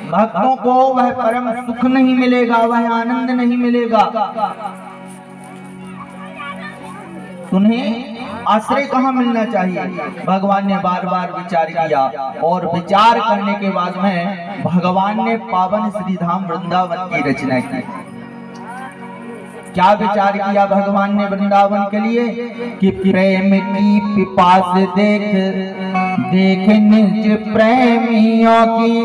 भक्तों को वह परम सुख नहीं मिलेगा, वह आनंद नहीं मिलेगा। तुम्हें आश्रय कहाँ मिलना चाहिए? भगवान ने बार बार विचार किया और विचार करने के बाद में भगवान ने पावन श्री धाम वृंदावन की रचना की। क्या विचार किया भगवान ने वृंदावन के लिए कि प्रेम की पिपास देख देख निज प्रेमियों की,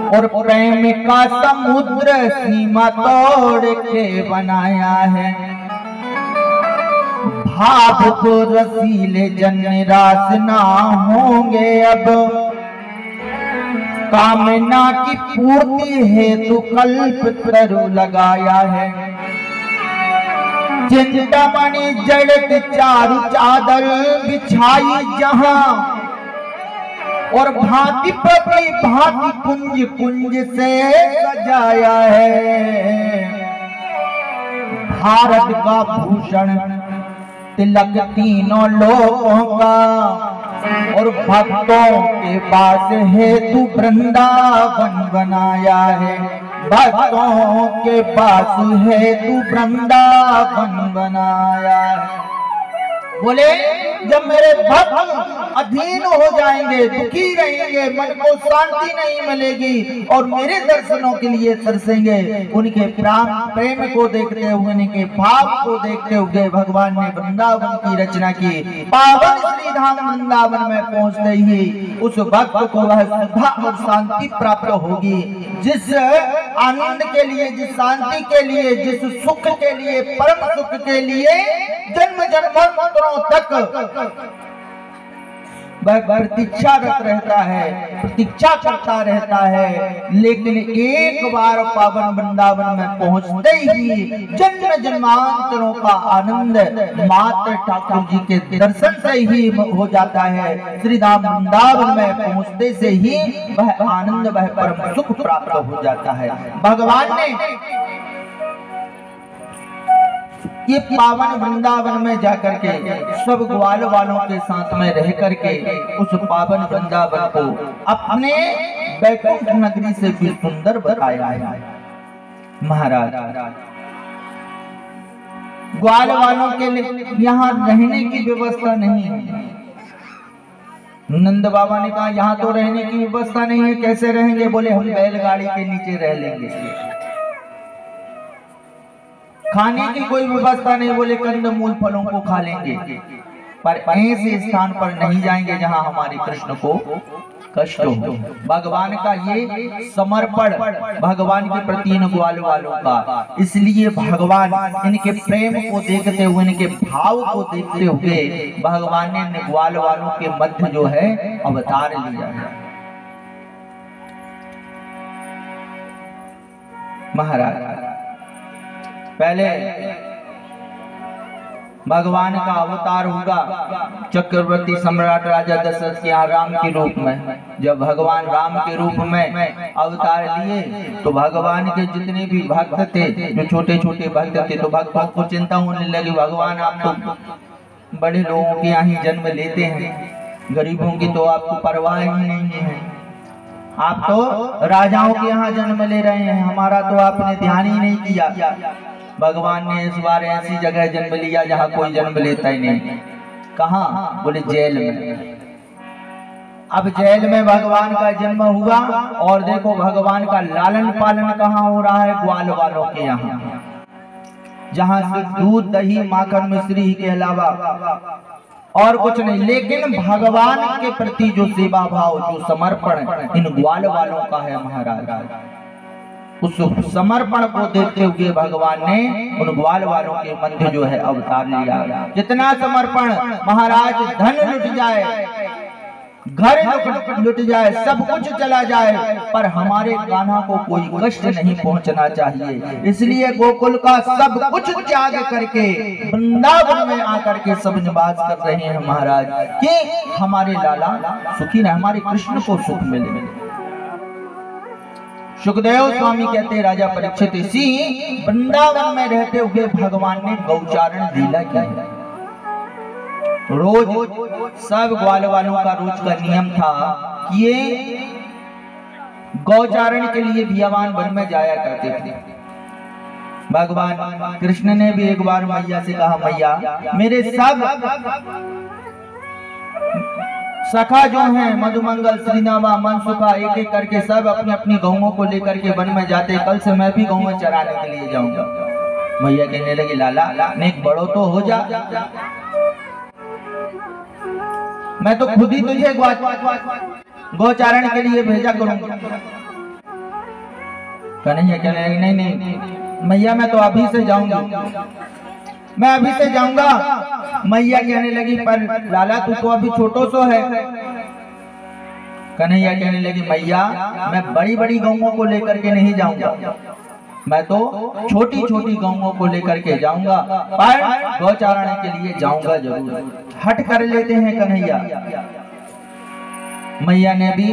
और प्रेम का समुद्र सीमा तोड़ के बनाया है। भाव को रसीले जन निराश ना होंगे अब, कामना की पूर्ति हेतु कल्प तरु लगाया है। चिंतामणि जड़त चारु चादर बिछाई जहां, और भांति प्रति भांति कुंज कुंज से सजाया है। भारत का भूषण तिलक तीनों लोगों का, और भक्तों के पास हेतु वृंदावन बनाया है। भक्तों के पास हेतु वृंदावन बनाया है। बोले जब मेरे भक्त अधीन हो जाएंगे, दुखी रहेंगे, मन को शांति नहीं मिलेगी और मेरे दर्शनों के लिए तरसेंगे, उनके प्रेम को देखते हुए, उनके भाव को देखते हुए भगवान ने वृंदावन की रचना की। पावन श्री धाम वृंदावन में पहुंचते ही उस भक्त को वह सुधा और शांति प्राप्त होगी। जिस आनंद के लिए, जिस शांति के लिए, जिस सुख के लिए, परम सुख के लिए जन्म जन्मांतरों तक वह प्रतीक्षारत रहता है, प्रतीक्षा करता रहता है, लेकिन एक बार पावन वृंदावन में पहुंचते ही जन्म जन्मांतरों का आनंद मात्र ठाकुर जी के दर्शन से ही हो जाता है। श्री धाम वृंदावन में पहुंचते से ही वह आनंद, वह परम सुख प्राप्त हो जाता है। भगवान ने ये पावन वृंदावन में जाकर के सब ग्वाल वालों के साथ में रह करके उस पावन वृंदावन को अपने बैकुंठ नगरी से भी सुंदर बताया है। महाराज ग्वाल वालों के लिए यहाँ रहने की व्यवस्था नहीं है। नंद बाबा ने कहा यहाँ तो रहने की व्यवस्था नहीं है, कैसे रहेंगे? बोले हम बैलगाड़ी के नीचे रह लेंगे। खाने की कोई व्यवस्था नहीं, बोले कंद मूल फलों को खा लेंगे, पर ऐसे स्थान पर नहीं जाएंगे जहां हमारे कृष्ण को कष्ट हो। भगवान का ये समर्पण भगवान के प्रति इन ग्वाल वालों का, इसलिए भगवान इनके प्रेम को देखते हुए, इनके भाव को देखते हुए भगवान ने इन ग्वाल वालों के मध्य जो है अवतार लिया है। महाराज पहले भगवान का अवतार होगा चक्रवर्ती सम्राट राजा दशरथ के यहाँ राम के रूप में। जब भगवान राम के रूप में अवतार लिए तो भगवान के जितने भी भक्त थे, जो छोटे छोटे भक्त थे, तो भक्तों को चिंता होने लगी, भगवान आप तो बड़े लोगों के यहाँ ही जन्म लेते हैं, गरीबों की तो आपको परवाह ही नहीं है, आप तो राजाओं के यहाँ जन्म ले रहे हैं, हमारा तो आपने ध्यान ही नहीं किया। भगवान ने इस बार ऐसी जगह जन्म लिया जहाँ कोई जन्म लेता ही नहीं। कहाँ? बोले जेल में। अब जेल में भगवान का जन्म हुआ और देखो भगवान का लालन पालन कहाँ हो रहा है? ग्वाल वालों के यहाँ, जहाँ से दूध दही माखन मिश्री के अलावा और कुछ नहीं। लेकिन भगवान के प्रति जो सेवा भाव, जो समर्पण इन ग्वाल वालों का है महाराज, उस समर्पण को देखते हुए भगवान ने उन ग्वाल वालों के मध्य जो है अवतार लिया। कितना समर्पण महाराज! धन लुट जाए, घर लुट जाए, सब कुछ चला जाए, पर हमारे कान्हा को कोई कष्ट नहीं पहुंचना चाहिए। इसलिए गोकुल का सब कुछ त्याग करके वृंदावन में आकर के सब निवास कर रहे हैं महाराज, कि हमारे लाला सुखी रहे, हमारे कृष्ण को सुख मिले। सुखदेव स्वामी कहते हैं राजा परीक्षित इसी वृंदावन में रहते हुए भगवान ने गौचारण लीला की है। रोज सब ग्वाल वालों का रोज का नियम था कि ये गौचारण के लिए भियावान वन में जाया करते थे। भगवान कृष्ण ने भी एक बार मैया से कहा, मैया मेरे सब सखा जो हैं मधुमंगल, श्रीनामा, मनसुखा, एक एक करके सब अपनी अपनी गौओं को लेकर के वन में जाते, कल से मैं भी गौएं चराने के लिए जाऊंगा। मैया कहने लगी, लाला नेक बड़ो तो हो जा, मैं तो खुद ही तुझे गौचारण के लिए भेजा करूंगा। कन्हैया कहने लगी, नहीं नहीं मैया मैं तो अभी से जाऊंगा, मैं अभी से जाऊंगा। मैया कहने लगी, पर लाला तू तो अभी छोटो सो है। कन्हैया कहने लगी, मैया मैं बड़ी बड़ी गौओं को लेकर के नहीं जाऊंगा, मैं तो छोटी छोटी गौओं को लेकर के जाऊंगा, पर गौचारण के लिए जाऊंगा जरूर। हट कर लेते हैं कन्हैया। मैया ने भी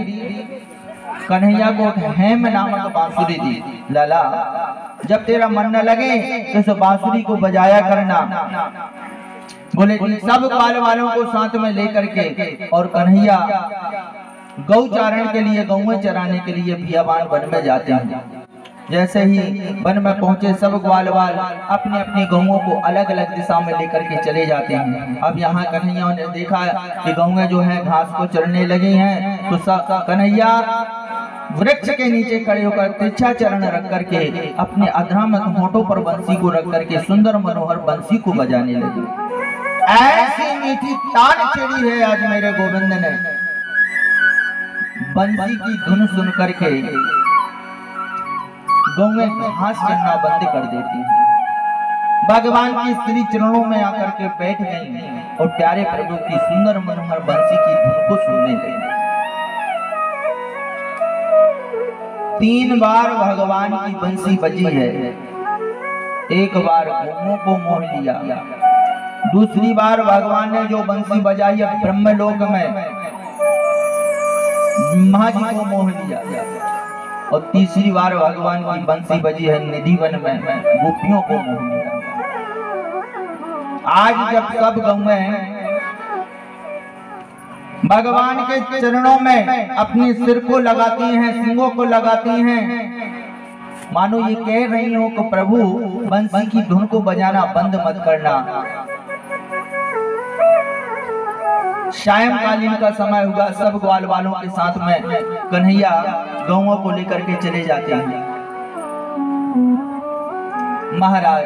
कन्हैया को हेम नामक बांसुरी दी। लाला जब तेरा मन न लगे तो इस बांसुरी को बजाया करना। बोले सब ग्वाल वालों को साथ में लेकर के और कन्हैया गौचारण के लिए, गौएं चराने के लिए भियावान वन में जाते हैं। जैसे ही वन में पहुंचे सब ग्वाल वाल अपनी अपनी गौओं को अलग अलग दिशा में लेकर के चले जाते हैं। अब यहाँ कन्हैया ने देखा कि गौएं जो है घास को चरने लगी हैं, तो कन्हैया वृक्ष के नीचे खड़े होकर तिरछा चरण रख करके अपने अधरामत होठों पर बंसी को रख करके सुंदर मनोहर बंसी को बजाने लगे। ऐसी मीठी तान छेड़ी है आज मेरे गोविंद ने, बंसी की धुन सुन करके गौएं घास चरना बंद कर देती हैं। भगवान की श्री चरणों में आकर के बैठ गई और प्यारे प्रभु की सुंदर मनोहर बंसी की धुन को सुनने लगी। 3 बार भगवान की बंसी बजी है। एक बार गौओं को मोह लिया, दूसरी बार भगवान ने जो बंसी बजाई है ब्रह्मलोक में ब्रह्मा जी को मोह लिया, और तीसरी बार भगवान की बंसी बजी है निधिवन में गोपियों को मोह लिया। आज जब सब गौएं भगवान के चरणों में अपने सिर को लगाती हैं, सिंगों को लगाती हैं, मानो ये कह रही हो कि प्रभु बंसी की धुन को बजाना बंद मत करना। सायंकालीन का समय हुआ, सब ग्वाल वालों के साथ में कन्हैया गौओं को लेकर के चले जाते हैं। महाराज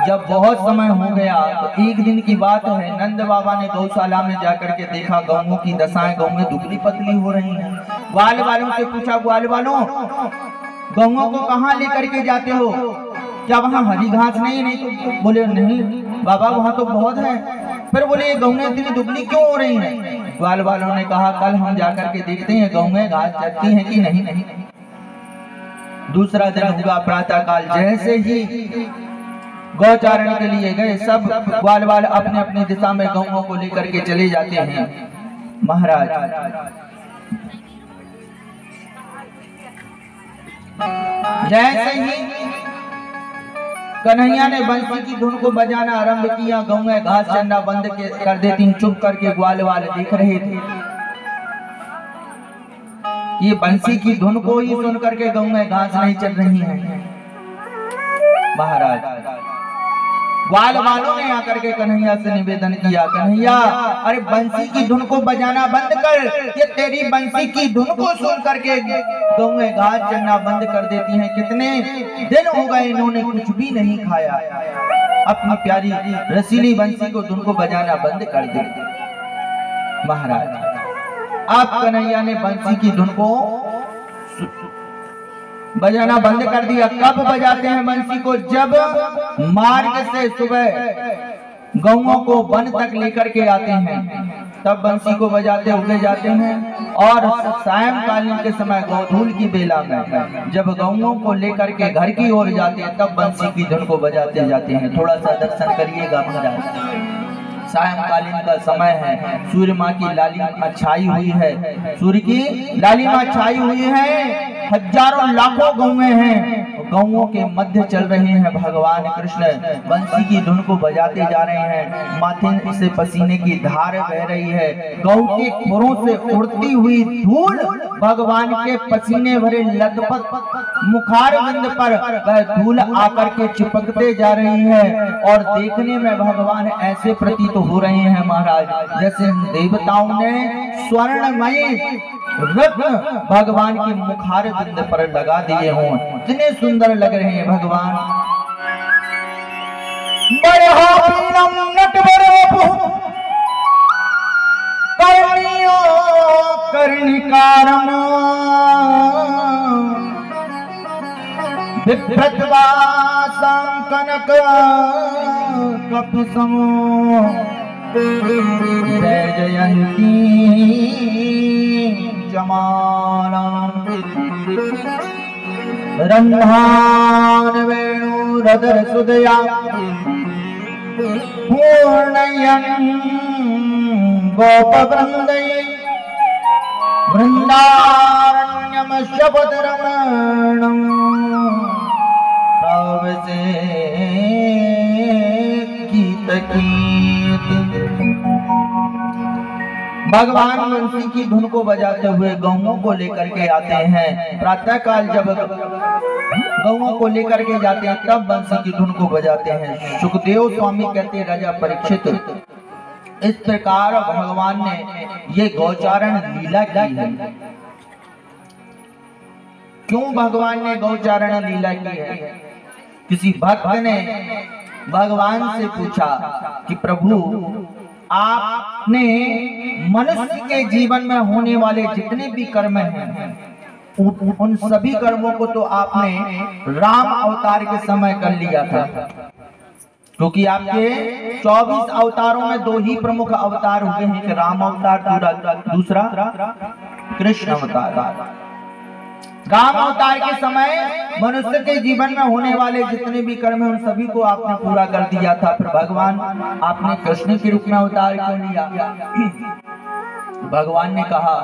जब बहुत समय हो गया तो एक दिन की बात है, नंद बाबा ने गौशाला में जाकर के देखा गौओं की दशाएं, गौएं दुबली पतली हो रही हैं। ग्वाल वालों से पूछा, ग्वाल वालों गौओं को कहाँ लेकर के जाते हो, क्या वहाँ हरी घास नहीं? बोले नहीं बाबा वहाँ तो बहुत है। फिर बोले ये गौएं इतनी दुबली क्यों हो रही हैं? ग्वाल वालों ने कहा, कल हम जाकर के देखते हैं गौएं घास चरती हैं कि नहीं। दूसरा दिन हुआ, प्रातः काल जैसे ही गौचारण के लिए गए, सब ग्वाल वाल अपने अपनी दिशा में गौओं को लेकर के चले जाते हैं। महाराज जैसे ही कन्हैया ने बंसी की धुन को बजाना आरंभ किया, गौएं घास चरना बंद कर देती। चुप करके ग्वाल वाल देख रहे थे, ये बंसी की धुन को ही सुन करके गौएं घास नहीं चल रही हैं। महाराज ग्वाल वालों ने आकर के कन्हैया से निवेदन किया, कन्हैया अरे बंसी की धुन को बजाना बंद कर, ये तेरी बंसी की धुन को सुन करके गौएं घास चरना बंद कर देती हैं। कितने दिन हो गए इन्होंने कुछ भी नहीं खाया, अपनी प्यारी रसीली बंसी को धुन को बजाना बंद कर दे। महाराज आप कन्हैया ने बंसी की धुन को बजाना बंद कर दिया। कब बजाते हैं बंसी को? जब मार्ग से सुबह गौओं को वन तक लेकर के आते हैं तब बंसी को बजाते हुए जाते हैं, और सायंकालीन के समय गोधूल की बेला में जब गौओं को लेकर के घर की ओर जाते हैं तब बंसी की धुन को बजाते जाते हैं। थोड़ा सा दर्शन करिएगा महाराज। सायंकालीन का समय है, सूर्य माँ की लालिमा छाई हुई है, सूर्य की लालिमा छाई हुई है, हजारों लाखों गौएं हैं, गौओं के मध्य चल रहे हैं भगवान कृष्ण, बंसी की धुन को बजाते जा रहे हैं, माथे से पसीने की धार बह रही है, गौ के खुरों से उड़ती हुई धूल भगवान के पसीने भरे लथपथ मुखारविंद पर वह धूल आकर के चिपकते जा रही है, और देखने में भगवान ऐसे प्रतीत हो रहे हैं महाराज जैसे देवताओं ने स्वर्णमयी रत्न भगवान के मुखारविंद पर लगा दिए हों, इतने सुंदर लग रहे हैं भगवान। बड़े कर्णिकारम कनक कपिसमो जय जयंती जमाला रंधान वेणुरधर सुदया पूर्णयन् गोपवृंदै वृंदारण्यम शबदरमणं प्रवसे भगवान बंसी की धुन को बजाते हुए गौओं को लेकर के आते हैं। प्रातः काल जब गौओं को लेकर के जाते हैं तब बंसी की धुन को बजाते हैं। सुखदेव स्वामी कहते हैं राजा परीक्षित, इस प्रकार भगवान ने ये गौचारण लीला की है। क्यों भगवान ने गौचारण लीला की है? किसी भक्त ने भगवान से पूछा कि प्रभु, आपने मनुष्य के जीवन में होने वाले जितने भी कर्म हैं उन सभी कर्मों को तो आपने राम अवतार के समय कर लिया था, क्योंकि आपके 24 अवतारों में 2 ही प्रमुख अवतार हुए हैं, कि राम अवतार, दूसरा कृष्ण अवतार। राम अवतार के समय मनुष्य के जीवन में होने वाले जितने भी कर्म हैं उन सभी को आपने पूरा कर दिया था, फिर भगवान आपने कृष्ण के रूप में अवतार क्यों लिया? भगवान ने कहा,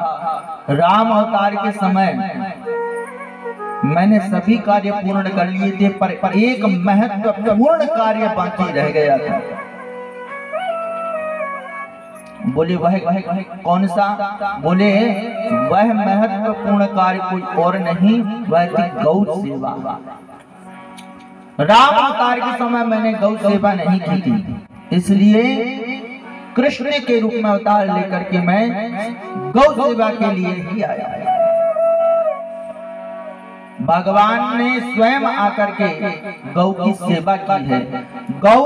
राम अवतार के समय मैंने सभी कार्य पूर्ण कर लिए थे, पर एक महत्वपूर्ण कार्य बाकी रह गया था। बोले वह कौन सा? बोले वह महत्वपूर्ण कार्य कोई और नहीं, वह थी गौ सेवा। राम अवतार के समय मैंने गौ सेवा नहीं की थी, इसलिए कृष्ण के रूप में अवतार लेकर के मैं गौ सेवा के लिए ही आया। भगवान ने स्वयं आकर के गौ की सेवा की है। गौ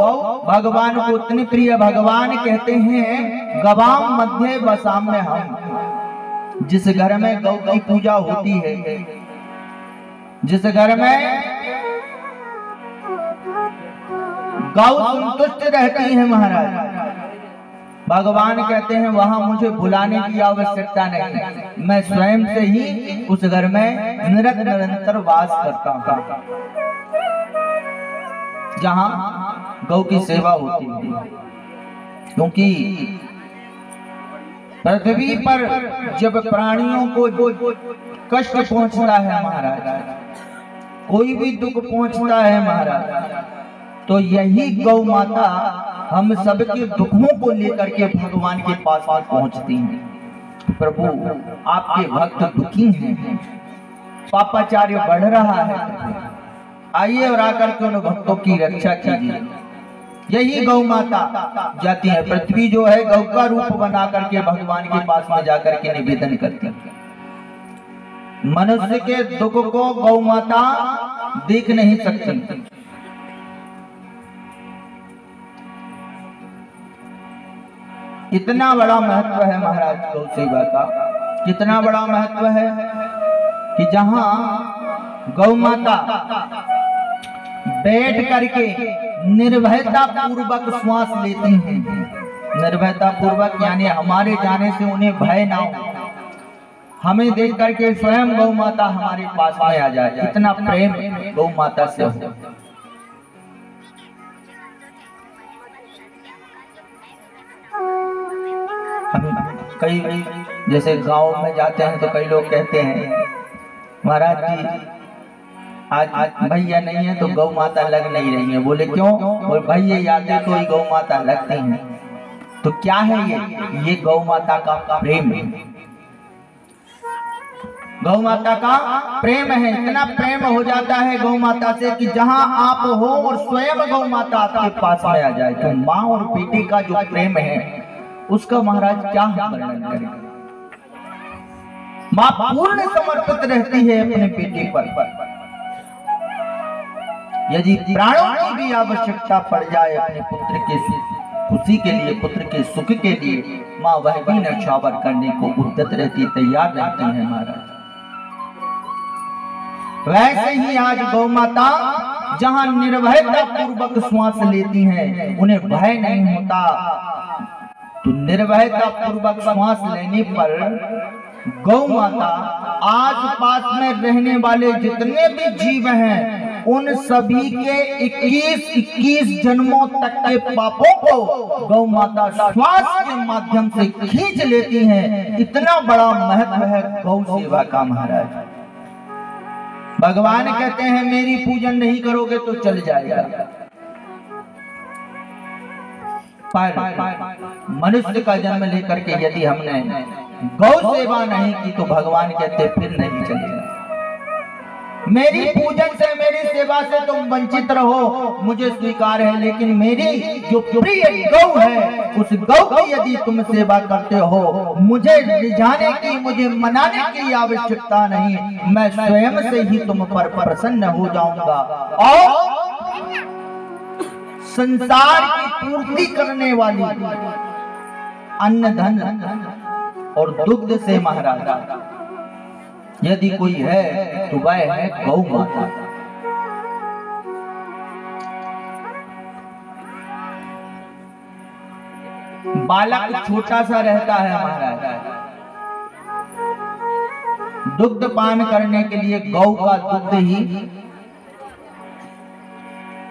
भगवान को इतनी प्रिय, भगवान कहते हैं गवाम मध्य बसाम में हम। जिस घर में गौ की पूजा होती है, जिस घर में गौ संतुष्ट रहती है महाराज, भगवान कहते हैं वहां मुझे बुलाने की आवश्यकता नहीं, मैं स्वयं से ही उस घर में निरंतर वास करता हूं जहां गौ की सेवा होती है। क्योंकि पृथ्वी पर जब प्राणियों को कष्ट पहुंचता है महाराज, कोई भी दुख पहुंचता है महाराज, तो यही गौ माता हम सबके दुखों को लेकर के भगवान के पास पहुंचती हैं। प्रभु, आपके भक्त दुखी हैं, पापाचार्य बढ़ रहा है, आइए और आकर के उन भक्तों की रक्षा कीजिए। यही गौ माता जाती है, पृथ्वी जो है गौ का रूप बना करके भगवान के पास में जाकर के निवेदन करती है। मनुष्य के दुख को गौ माता देख नहीं सकती। इतना बड़ा महत्व है महाराज गौ सेवा का, कितना बड़ा महत्व है कि जहां गौ माता बैठ करके निर्भयता पूर्वक श्वास लेती हैं, निर्भयता पूर्वक यानी हमारे जाने से उन्हें भय ना हो, हमें देख करके स्वयं गौ माता हमारे पास में आ जाए, इतना प्रेम गौ माता से हो। कई जैसे गांव में जाते हैं तो कई लोग कहते हैं महाराज जी आज भैया नहीं है तो गौ माता लग नहीं रही है। बोले क्यों? बोले भैया याद है तो ही गौ माता लगती हैं। तो क्या है ये गौ माता का प्रेम है। गौ माता का प्रेम है। इतना प्रेम हो जाता है गौ माता से कि जहां आप हो और स्वयं गौ माता आपके पास में आ जाए। तो माँ और बेटे का जो प्रेम है उसका महाराज क्या हम वर्णन करें। माँ पूर्ण समर्पित रहती है अपने बेटे पर। यदि प्राणों की भी आवश्यकता पड़ जाए अपने पुत्र के खुशी के लिए, पुत्र के सुख के लिए, माँ वह भी न्यौछावर करने को उद्यत रहती, तैयार रहती है महाराज। वैसे ही आज गौ माता जहां निर्भयता पूर्वक श्वास लेती हैं, उन्हें भय नहीं होता। तो निर्भयता पूर्वक श्वास लेने पर गौ माता आस पास में रहने वाले जितने भी जीव हैं उन सभी के 21 जन्मों तक के पापों को गौ माता श्वास के माध्यम से खींच लेती हैं। इतना बड़ा महत्व है गौ सेवा का महाराज। भगवान कहते हैं मेरी पूजन नहीं करोगे तो चल जाएगा, पर मनुष्य का जन्म लेकर के यदि हमने गौ सेवा नहीं की तो भगवान कहते फिर नहीं चलेगा। मेरी पूजन से, मेरी सेवा से तुम वंचित रहो, मुझे स्वीकार है, लेकिन मेरी जो प्रिय गौ है उस गौ की यदि तुम सेवा करते हो, मुझे रिझाने की, मुझे मनाने की आवश्यकता नहीं। मैं स्वयं से ही तुम पर प्रसन्न हो जाऊंगा और संसार की पूर्ति करने वाली अन्न धन और दुग्ध से महाराज यदि कोई है तो वह है गौ माता। बालक छोटा सा रहता है महाराज, दुग्ध पान करने के लिए गौ का दुग्ध ही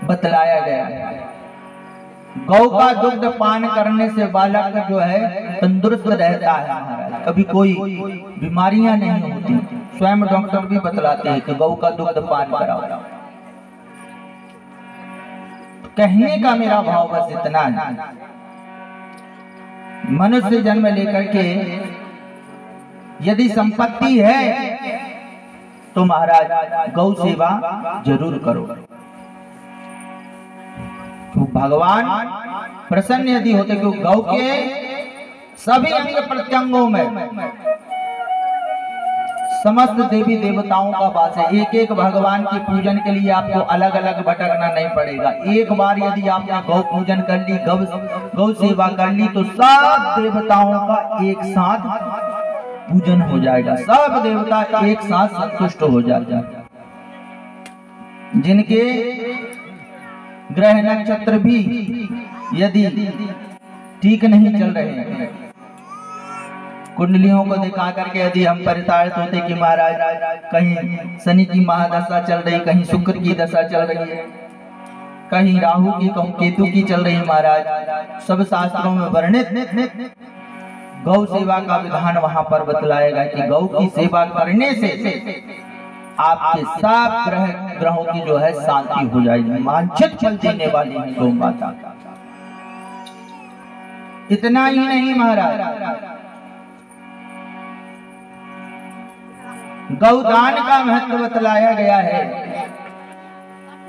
बतलाया गया है। गौ का दुग्ध पान करने से बालक जो है तंदुरुस्त रहता है महाराज, कभी कोई बीमारियां नहीं होती। स्वयं डॉक्टर भी बतलाते हैं कि गौ का दुग्ध पान कराओ। कहने का मेरा भाव बस इतना है, मनुष्य जन्म लेकर के यदि संपत्ति है तो महाराज गौ सेवा जरूर करो। तो भगवान प्रसन्न यदि होते कि गौ के सभी अंग प्रत्यंगों में समस्त देवी देवताओं का वास है। एक एक भगवान की पूजन के लिए आपको अलग अलग भटकना नहीं पड़ेगा। एक बार यदि आपने गौ पूजन कर ली, गौ सेवा कर ली, तो सब देवताओं का एक साथ पूजन हो जाएगा, सब देवता एक साथ संतुष्ट हो जाएगा। जिनके ग्रह नक्षत्र भी यदि ठीक नहीं चल रहे हैं, कुंडलियों को दिखा करके यदि हम परिताड़ित होते कि महाराज कहीं शनि की महादशा चल रही, कहीं शुक्र की दशा चल रही है, कहीं राहु की, कहीं केतु की चल रही है महाराज, सब शास्त्रों में वर्णित गौ सेवा का विधान वहां पर बतलाएगा कि गौ की सेवा करने से आपके सब ग्रहों की जो है शांति हो जाएगी। वांछित फल देने वाली है गौ माता। इतना ही नहीं महाराज, गौदान का महत्व बतलाया गया है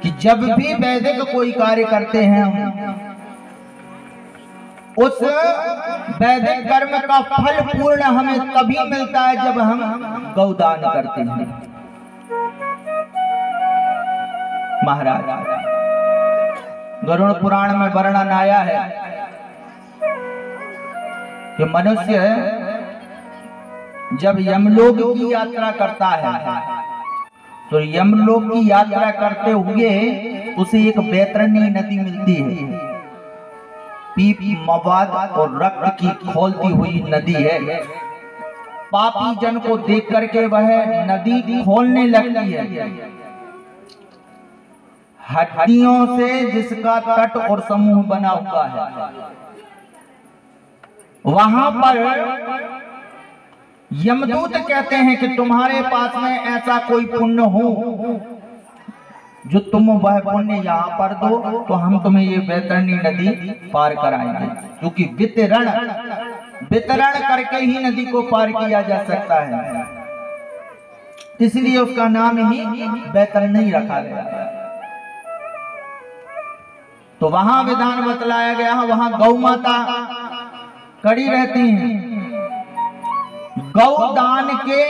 कि जब भी वैदिक कोई कार्य करते हैं हम, उस वैदिक कर्म का फल पूर्ण हमें तभी मिलता है जब हम गौदान करते हैं महाराज। गरुड़ पुराण में वर्णन आया है कि मनुष्य जब यमलोक की यात्रा करता है तो यमलोक की यात्रा करते हुए उसे एक बैतरणी नदी मिलती है। पीप, मवाद और रक्त की खोलती हुई नदी है। पापी जन को देख करके वह नदी खोलने लगती है। हड्डियों से जिसका तट और समूह बना हुआ है, वहां पर यमदूत कहते हैं कि तुम्हारे पास में ऐसा कोई पुण्य हो जो तुम वह पुण्य यहाँ पर दो तो हम तुम्हें ये वैतरणी नदी पार कराएंगे, क्योंकि वितरण करके ही नदी को पार किया जा सकता है, इसलिए उसका नाम ही वैतरणी रखा गया। तो वहां विधान बतलाया गया, वहां गौ माता खड़ी रहती हैं। गौदान के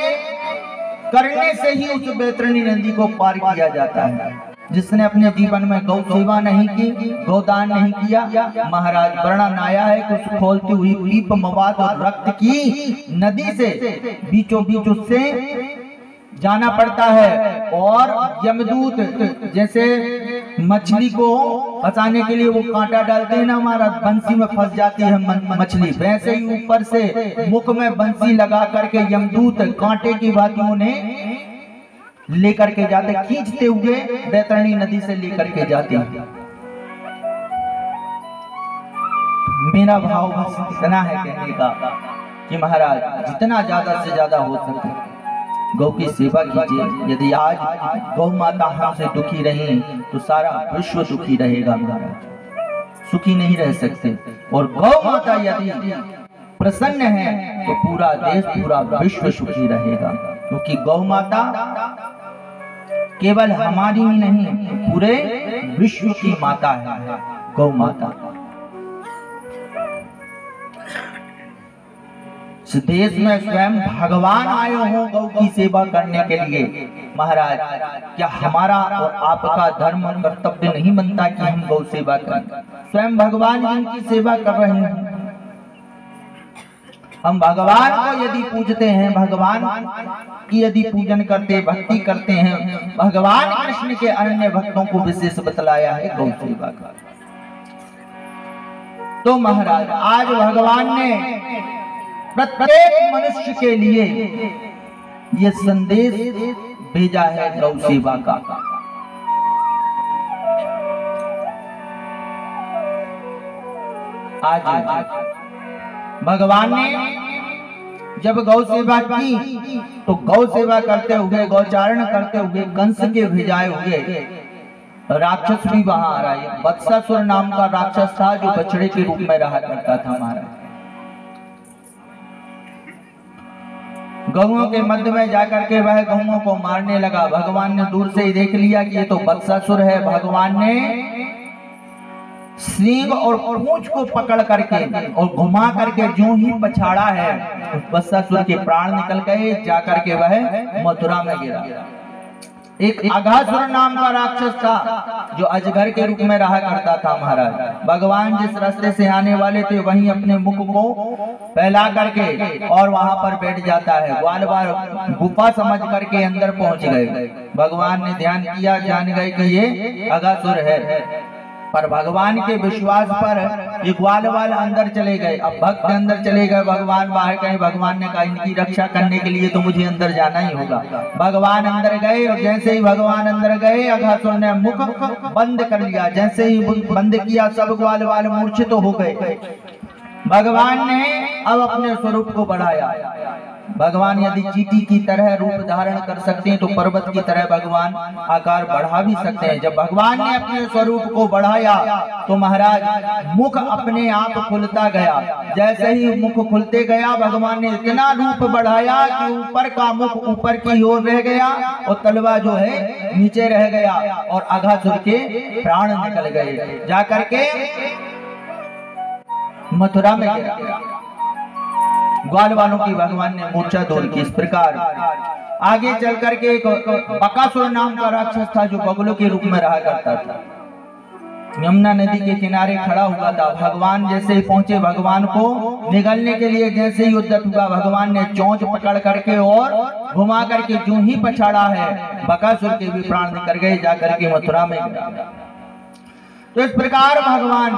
करने से ही उस वैतरणी नदी को पार किया जाता है। जिसने अपने जीवन में गौ सेवा नहीं की, गौदान नहीं किया, महाराज वर्णन आया है कि उस खोलती हुई पीप मवाद और रक्त की नदी से बीचों बीच उससे जाना पड़ता है। और यमदूत जैसे मछली को फंसाने के लिए वो कांटा डालते हैं ना, हमारा बंसी में फंस जाती है मछली, वैसे ही ऊपर से मुख में बंसी लगा करके यमदूत कांटे की भांति उन्हें लेकर के जाते, खींचते हुए वैतरणी नदी से लेकर के जाते हैं। मेरा भाव बस इतना है कहने का कि महाराज जितना ज्यादा से ज्यादा हो सके गौ की सेवा कीजिए। यदि आज गौ माता हमसे दुखी रही तो सारा विश्व दुखी रहेगा महाराज, सुखी नहीं रह सकते। और गौ माता यदि प्रसन्न है तो पूरा देश पूरा विश्व सुखी रहेगा, क्योंकि गौ माता केवल हमारी ही नहीं पूरे विश्व की माता है गौ माता। इस देश में स्वयं भगवान आए हो गौ की सेवा करने के लिए। महाराज क्या हमारा और आपका धर्म और कर्तव्य नहीं बनता कि हम गौ सेवा करें? स्वयं भगवान जिनकी सेवा कर रहे हैं, हम भगवान को यदि पूजते हैं, भगवान की यदि पूजन करते भक्ति करते हैं, भगवान कृष्ण के अन्य भक्तों को विशेष बतलाया है गौ सेवा का। तो महाराज आज भगवान ने प्रत्येक मनुष्य के लिए ये संदेश भेजा है गौ सेवा का। आज भगवान ने जब गौ सेवा की तो गौ सेवा करते हुए, गौचारण करते हुए कंस के भेजाए हुए राक्षस भी वहां आ रहा है। वत्सासुर नाम का राक्षस था जो बछड़े के रूप में रहा करता था महाराज। गौओं के मध्य में जाकर के वह गौओं को मारने लगा। भगवान ने दूर से ही देख लिया कि ये तो वत्सासुर है। भगवान ने सींग और पूंछ को पकड़ करके और घुमा करके जो ही पछाड़ा है, वत्सासुर के प्राण निकल गए, जाकर के वह मथुरा में गिरा। एक अघासुर नाम का राक्षस था जो अजगर के रूप में रहा करता था महाराज। भगवान जिस रास्ते से आने वाले थे वहीं अपने मुख को फैला करके और वहां पर बैठ जाता है। ग्वाल बार गुफा समझ करके अंदर पहुंच गए। भगवान ने ध्यान किया, जान गए कि ये अघासुर है, पर भगवान के विश्वास पर ये ग्वाल वाल अंदर चले गए। अब भक्त अंदर चले गए, भगवान बाहर गए। भगवान ने कहा इनकी रक्षा करने के लिए तो मुझे अंदर जाना ही होगा। भगवान अंदर गए और जैसे ही भगवान अंदर गए अघासुर ने मुख बंद कर लिया। जैसे ही बंद किया सब ग्वाल वाल मूर्छित हो गए। भगवान ने अब अपने स्वरूप को बढ़ाया। भगवान यदि चींटी की तरह रूप धारण कर सकते हैं तो पर्वत की तरह भगवान आकार बढ़ा भी सकते हैं। जब भगवान ने अपने स्वरूप को बढ़ाया तो महाराज मुख अपने आप खुलता गया। जैसे ही मुख खुलते गया भगवान ने इतना रूप बढ़ाया कि ऊपर का मुख ऊपर की ओर रह गया और तलवा जो है नीचे रह गया और अघासुर के प्राण निकल गए। जाकर के मथुरा में गिरा। ग्वाल वालों की भगवान ने मूर्छा दूर की। इस प्रकार आगे चल करके एक बकासुर नाम का राक्षस था जो बगुलों के रूप में रहा करता था। यमुना नदी के किनारे खड़ा हुआ था। भगवान जैसे ही पहुंचे, भगवान को निगलने के लिए जैसे ही उद्यत हुआ, भगवान ने चोंच पकड़ करके और घुमा करके जो ही पछाड़ा है बकासुर के भी प्राण निकल गए। जाकर के मथुरा में गिरा। तो इस प्रकार भगवान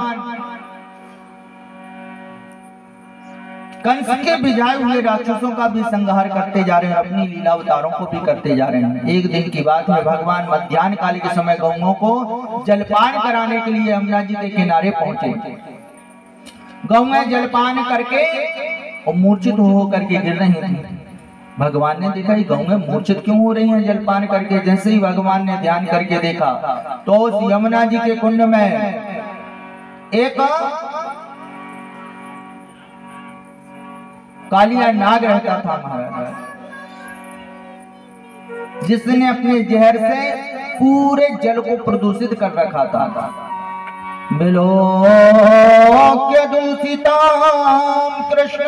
कंस के भिजाए हुए राक्षसों का भी संहार करते जा रहे हैं, अपनी लीला अवतारों को भी करते जा रहे हैं। एक दिन की बात है, भगवान मध्याह्न काल के समय गौओं को जलपान कराने के लिए यमुना जी के किनारे पहुंचे। गौएं जलपान करके और मूर्छित हो करके गिर रही थी। भगवान ने देखा ये गौएं मूर्छित क्यों हो रही हैं जलपान करके। जैसे ही भगवान ने ध्यान करके देखा तो उस यमुना जी के कुंड में एक कालिया नाग रहता था महाराज, जिसने अपने जहर से पूरे जल को प्रदूषित कर रखा था। मिलो के दूषिताम कृष्ण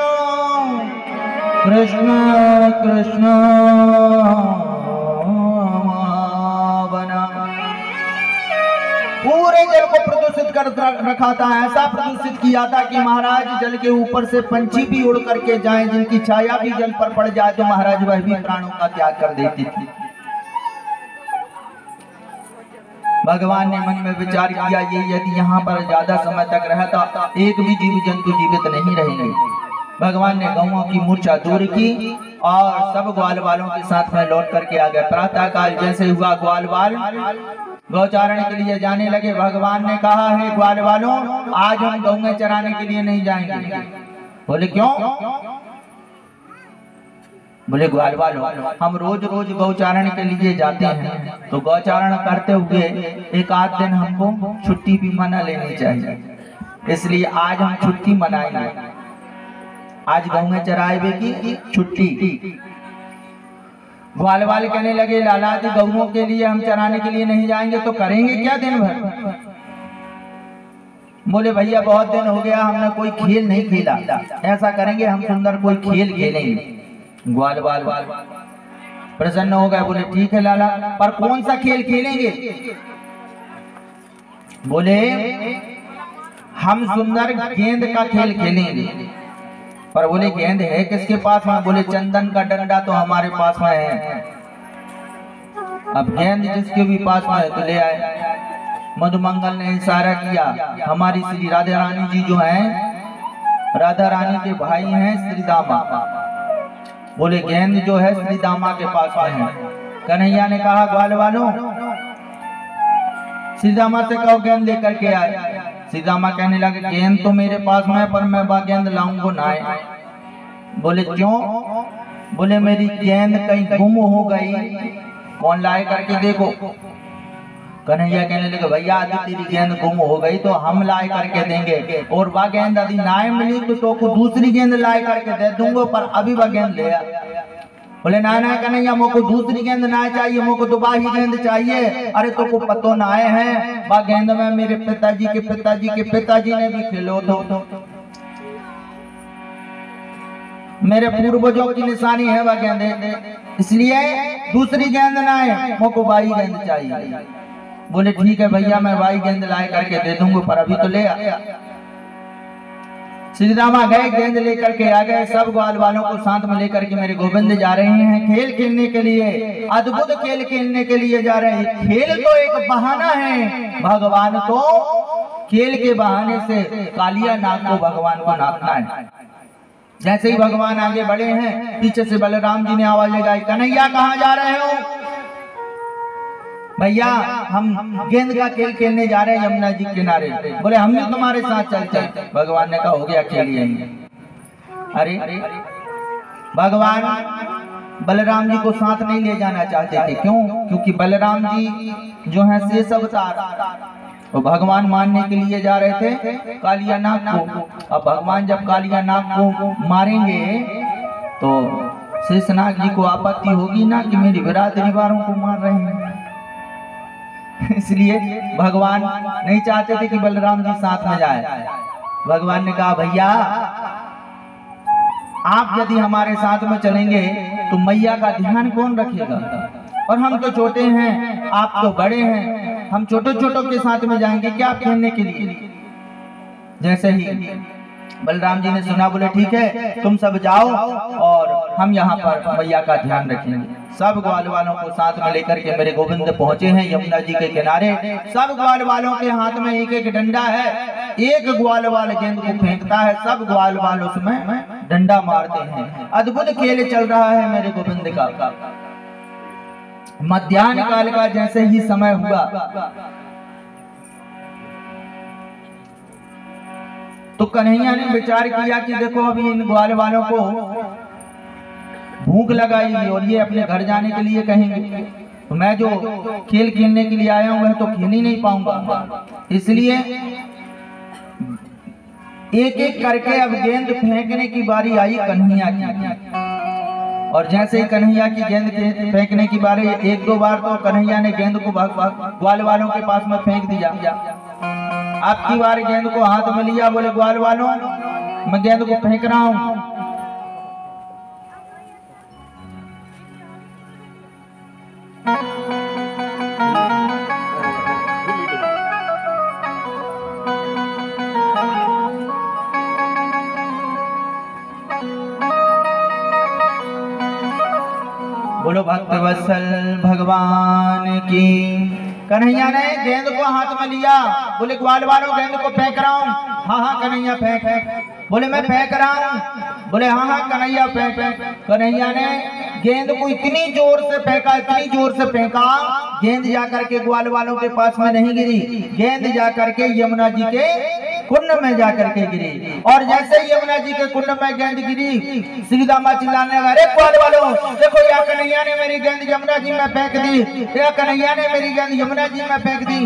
कृष्ण कृष्ण बना, पूरे जल को प्रदूषित कर रखा था। ऐसा प्रदूषित किया था कि महाराज जल के ऊपर से पंछी भी उड़ करके जाएं, जिनकी छाया भी जल पर पड़ जाए तो महाराज वह भी प्राणों का त्याग कर देती थी। भगवान ने मन में विचार किया, ये यदि यहाँ पर ज्यादा समय तक रहता एक भी जीव जंतु जीवित नहीं रहेंगे। भगवान ने गौओं की मूर्छा दूर की और सब ग्वाल वालों के साथ में लौट करके आ गए। प्रातः काल जैसे हुआ ग्वाल वाल गौचारण के लिए जाने लगे। भगवान ने कहा, है ग्वाल वालों आज हम गौएं चराने के लिए नहीं जाएंगे। बोले क्यों? बोले ग्वाल वालों हम रोज रोज गौचारण के लिए जाते हैं, तो गौचारण करते हुए एक आध दिन हमको छुट्टी भी मना लेनी चाहिए, इसलिए आज हम छुट्टी मनाएंगे। आज गौएं चराए की छुट्टी। ग्वाल वाले कहने लगे, लाला जी गौओं के लिए हम चराने के लिए नहीं जाएंगे तो करेंगे क्या दिन भर? बोले भैया बहुत दिन हो गया हमने कोई खेल नहीं खेला, ऐसा करेंगे हम सुंदर कोई खेल खेलेंगे। ग्वाल वाल प्रसन्न हो गए, बोले ठीक है लाला, पर कौन सा खेल खेलेंगे? बोले हम सुंदर गेंद का खेल खेलेंगे। पर बोले गेंद है किसके पास में? बोले चंदन का डंडा तो हमारे पास में है। अब गेंद जिसके भी पास में है तो ले आए। मधुमंगल ने इशारा किया, हमारी श्री राधा रानी जी जो हैं, राधा रानी के भाई हैं श्री दामा। बोले गेंद जो है श्री दामा के पास में है। कन्हैया ने कहा ग्वाल वालों श्री दामा से कहो गेंद लेकर के आए। श्री दामा कहने लगे गेंद तो मेरे पास में है, पर मैं वह गेंद लाऊंगा ना। बोले क्यों? बोले मेरी गेंद कहीं गुम हो गई, कौन लाए करके देखो। कन्हैया कहने लगे भैया यदि तेरी गेंद गुम हो गई तो हम लाए करके देंगे, और वह गेंद यदि ना मिली तो को दूसरी गेंद लाए करके दे दूंगा, पर अभी वह गेंद ले आ। बोले ना ना कन्हैया मोको दूसरी गेंद ना चाहिए, मोको तो वाही गेंद चाहिए। अरे तो को पतो ना आए हैं वह गेंद में मेरे पिताजी के पिताजी ने भी खेलो तो मेरे पूर्वजों की निशानी है वह गेंद, इसलिए दूसरी गेंद ना है, मोको वाही गेंद चाहिए। बोले ठीक है भैया मैं वाही गेंद लाए करके दे दूंगा, पर अभी तो ले आ। श्री रामा गए, गेंद लेकर के आ गए। सब ग्वाल वालों को साथ में लेकर के मेरे गोविंद जा रहे हैं खेल खेलने के लिए, अद्भुत खेल खेलने के लिए जा रहे हैं। खेल तो एक बहाना है, भगवान को खेल के बहाने से कालिया नाग को भगवान को नापना है। जैसे ही भगवान आगे बढ़े हैं, पीछे से बलराम जी ने आवाज लगाई, कन्हैया कहाँ जा रहे हो? भैया हम गेंद का खेल खेलने जा रहे हैं यमुना जी किनारे। बोले हम भी तुम्हारे साथ चलते। भगवान ने कहा हो गया खेलिए। अरे भगवान बलराम जी को साथ नहीं ले जाना चाहते थे, क्यों? क्योंकि बलराम जी जो है शेष अवतार, तो भगवान मारने के लिए जा रहे थे कालिया नाग को। अब भगवान जब कालिया नाग को मारेंगे तो शेषनाग जी को आपत्ति होगी ना कि मेरी बिरादरी वालों को मार रहे हैं। इसलिए भगवान नहीं चाहते थे कि बलराम जी साथ में जाए। भगवान ने कहा भैया आप यदि हमारे साथ में चलेंगे तो मैया का ध्यान कौन रखेगा? और हम तो छोटे हैं, आप तो बड़े हैं, हम छोटों छोटों के साथ में जाएंगे क्या खेलने के लिए? जैसे ही बलराम जी ने सुना, बोले ठीक है तुम सब जाओ और हम यहाँ पर मैया का ध्यान रखेंगे। सब ग्वाल वालों को साथ में लेकर के मेरे गोविंद पहुंचे हैं यमुना जी के किनारे। सब ग्वाल वालों के हाथ में एक एक डंडा है, एक ग्वाल वाल गेंद को फेंकता है, सब ग्वाल वाल उसमें डंडा मारते हैं। अद्भुत खेल चल रहा है मेरे गोविंद का। मध्याह्न काल का जैसे ही समय हुआ तो कन्हैया ने विचार किया कि देखो अभी इन ग्वाल वालों को भूख लगाएगी और ये अपने घर जाने के लिए कहेंगे, तो मैं जो खेल खेलने के लिए आया हूं वह तो खेल ही नहीं पाऊंगा। इसलिए एक एक करके अब गेंद फेंकने की बारी आई कन्हैया की, और जैसे ही कन्हैया की गेंद फेंकने की बारी, एक दो बार तो कन्हैया ने गेंद को ग्वाल वालों के पास में फेंक दिया। अब की बार गेंद को हाथ में लिया, बोले ग्वाल वालों मैं गेंद को फेंक रहा हूं। बोलो भक्तवत्सल भगवान की। कन्हैया ने गेंद को हाथ में लिया, बोले ग्वाल वालों गेंद को फेंक रहा हूँ। हाँ हाँ कन्हैया फेंक। बोले मैं फेंक रहा हूँ। बोले हाँ हाँ कन्हैया फेंक। कन्हैया ने गेंद को इतनी जोर से फेंका, इतनी जोर से फेंका, गेंद जाकर के ग्वाल वालों के पास में नहीं गिरी, गेंद जाकर के यमुना जी के कुंड में जाकर के गिरी। और जैसे ही यमुना जी के कुंड में गेंद गिरी, श्रीदामा चिल्लाने लगा, अरे ग्वाल वालों देखो, या कन्हैया ने मेरी गेंद यमुना जी में फेंक दी, या कन्हैया ने मेरी गेंद यमुना जी में फेंक दी।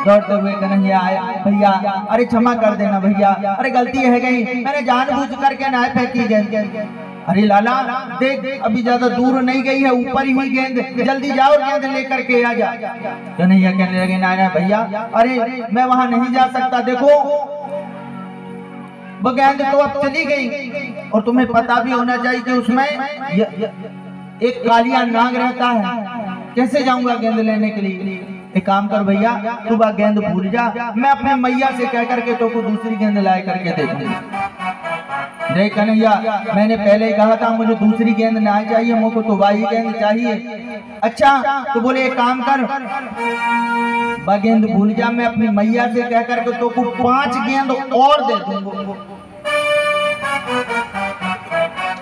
दौड़ते हुए कन्हैया आया, भैया अरे क्षमा कर देना भैया, अरे गलती है गई, मैंने जानबूझ करके ना फेंकी गेंद। अरे लाला देख अभी ज्यादा दूर नहीं गई है, ऊपर ही हुई गेंद, जल्दी जाओ गेंद लेकर के आ जा। कन्हैया कहने लगे ना भैया, अरे मैं वहां नहीं जा सकता, देखो वो गेंद तो अब चली गई, और तुम्हें पता भी होना चाहिए कि उसमें एक कालिया नाग रहता है, कैसे जाऊंगा गेंद लेने के लिए। एक काम कर भैया, तू वह गेंद भूल जा, मैं अपने मैया से कह करके तो को दूसरी गेंद लाए करके दे दूंगा। देख कन्हैया, मैंने पहले ही कहा था मुझे दूसरी गेंद ना चाहिए, मुझको तो वही गेंद चाहिए। अच्छा तो बोले एक काम कर, वह गेंद भूल जा, मैं अपनी मैया से कह करके तो को 5 गेंद और दे दूंगा।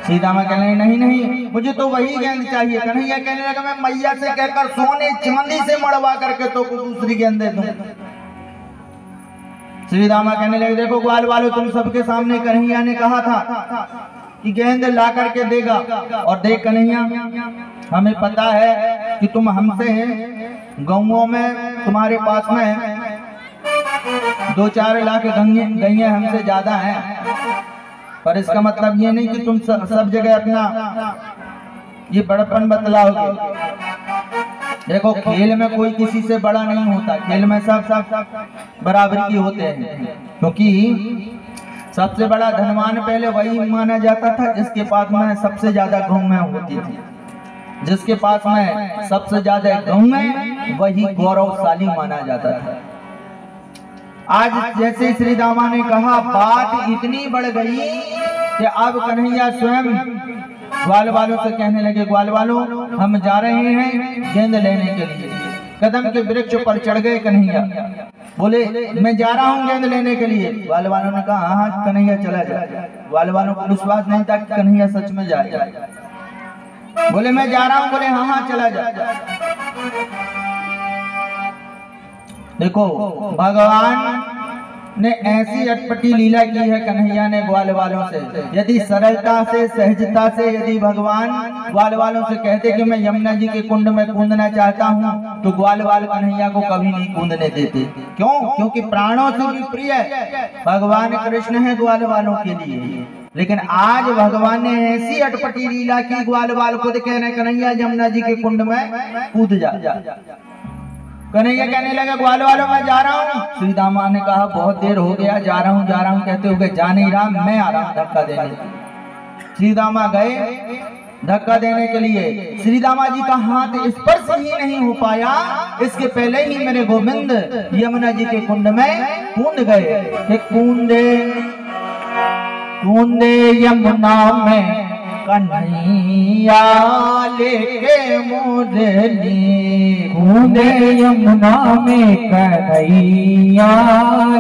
सीतामा कहने नहीं नहीं मुझे तो वही गेंद चाहिए। कन्हैया कहने लगा, मैं मैया से कहकर सोने चांदी से मड़वा करके तो को दूसरी गेंद दे दूं। श्रीदामा कहने लगे, देखो ग्वाल वालों तुम सबके सामने कन्हैया ने कहा था कि गेंद ला करके देगा, और देख कन्हैया हमें पता है कि तुम हमसे हैं, गाँवों में तुम्हारे पास में 2-4 लाख गैया हमसे ज्यादा हैं, पर इसका मतलब ये नहीं कि तुम सब जगह अपना ये बड़प्पन बतलाओगे। देखो खेल में कोई किसी से बड़ा नहीं होता, खेल में सब बराबरी की होते हैं, क्योंकि सबसे बड़ा धनवान पहले वही माना जाता था जिसके पास में सबसे ज्यादा गौएं होती थी, जिसके पास में सबसे ज्यादा गौएं वही गौरवशाली माना जाता था। आज जैसे श्रीदामा ने कहा, बात इतनी बढ़ गई कि अब कन्हैया स्वयं ग्वाल वालों से कहने लगे, ग्वाल वालों हम जा रहे हैं गेंद लेने के लिए। कदम के वृक्ष पर चढ़ गए कन्हैया, बोले मैं जा रहा हूँ गेंद लेने के लिए। ग्वाल वालों ने कहा हाँ हाँ कन्हैया चला जाए। ग्वाल वालों को विश्वास नहीं था कि कन्हैया सच में जाए। बोले मैं जा रहा हूँ, बोले हाँ हाँ चला जाए। देखो भगवान ने ऐसी अटपटी लीला की है कन्हैया ने ग्वाल वालों से। यदि सरलता से सहजता से यदि भगवान ग्वाल वालों से कहते कि मैं यमुना जी के कुंड में कूदना चाहता हूँ, तो ग्वाल वाल कन्हैया को कभी नहीं कूदने देते। क्यों? क्योंकि प्राणों से भी प्रिय भगवान कृष्ण है ग्वाल वालों के लिए। लेकिन आज भगवान ने ऐसी अटपटी लीला की, ग्वाल वाल खुद कह रहे कन्हैया यमुना जी के कुंड में कूद जा। कन्हैया कहने लगा ग्वाल वालों मैं जा रहा हूँ। श्रीदामा ने कहा बहुत देर हो गया, जा रहा हूँ कहते हुए जा नहीं रहा, मैं आ रहा हूँ धक्का देने। श्रीदामा गए धक्का देने के लिए। श्रीदामा जी का हाथ स्पर्श ही नहीं हो पाया, इसके पहले ही मेरे गोविंद यमुना जी के कुंड में कूद गए। कूदे कूदे यमुना में कन्हैया लेके मुरली, कूदे यमुना में कन्हैया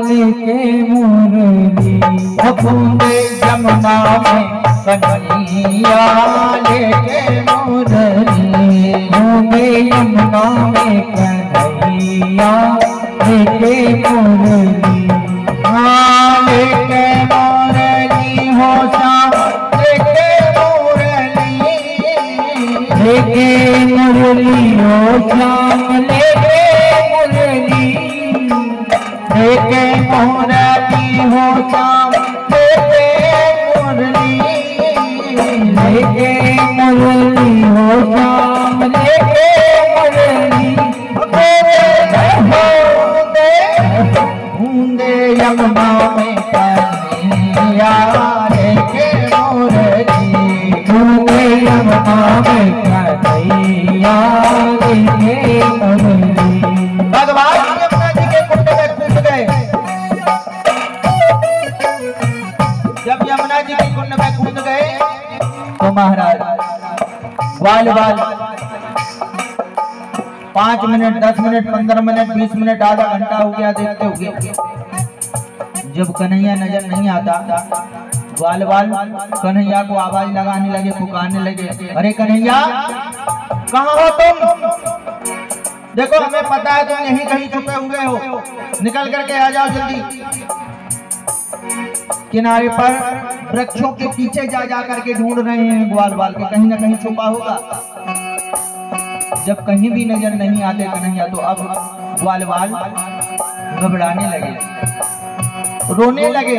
लेके मुरली, कूदे यमुना में कन्हैया लेके मुरली, कूदे यमुना में कन्हैया लेके मुरली। हाँ लेके मुरली हो सा लेके मुरली, श्याम लेके मुरली, लेके मुरली हो श्याम लेके मुरली, लेके मुरली हो श्याम लेके मुरली, बूंदे यमुना में कन्हैया लेके मुरली, बूंदे यमुना में कन्हैया लेके मुरली। भगवान यमुना जी के कुंड में कूद गए। जब यमुना जी के कुंड में कूद गए तो महाराज ग्वाल बाल 5 मिनट 10 मिनट 15 मिनट 20 मिनट आधा घंटा हो गया देखते हुए, जब कन्हैया नजर नहीं आता, ग्वाल बाल कन्हैया को आवाज लगाने लगे, पुकारने लगे, अरे कन्हैया कहाँ हो तुम? देखो हमें पता है तुम यहीं कहीं छुपे हुए हो, निकल करके आ जाओ जल्दी। किनारे पर वृक्षों के पीछे जा जा करके ढूंढ रहे हैं ग्वाल बाल के, कहीं ना कहीं छुपा होगा। जब कहीं भी नजर नहीं आते कन्हैया तो अब ग्वाल बाल घबराने लगे, रोने लगे,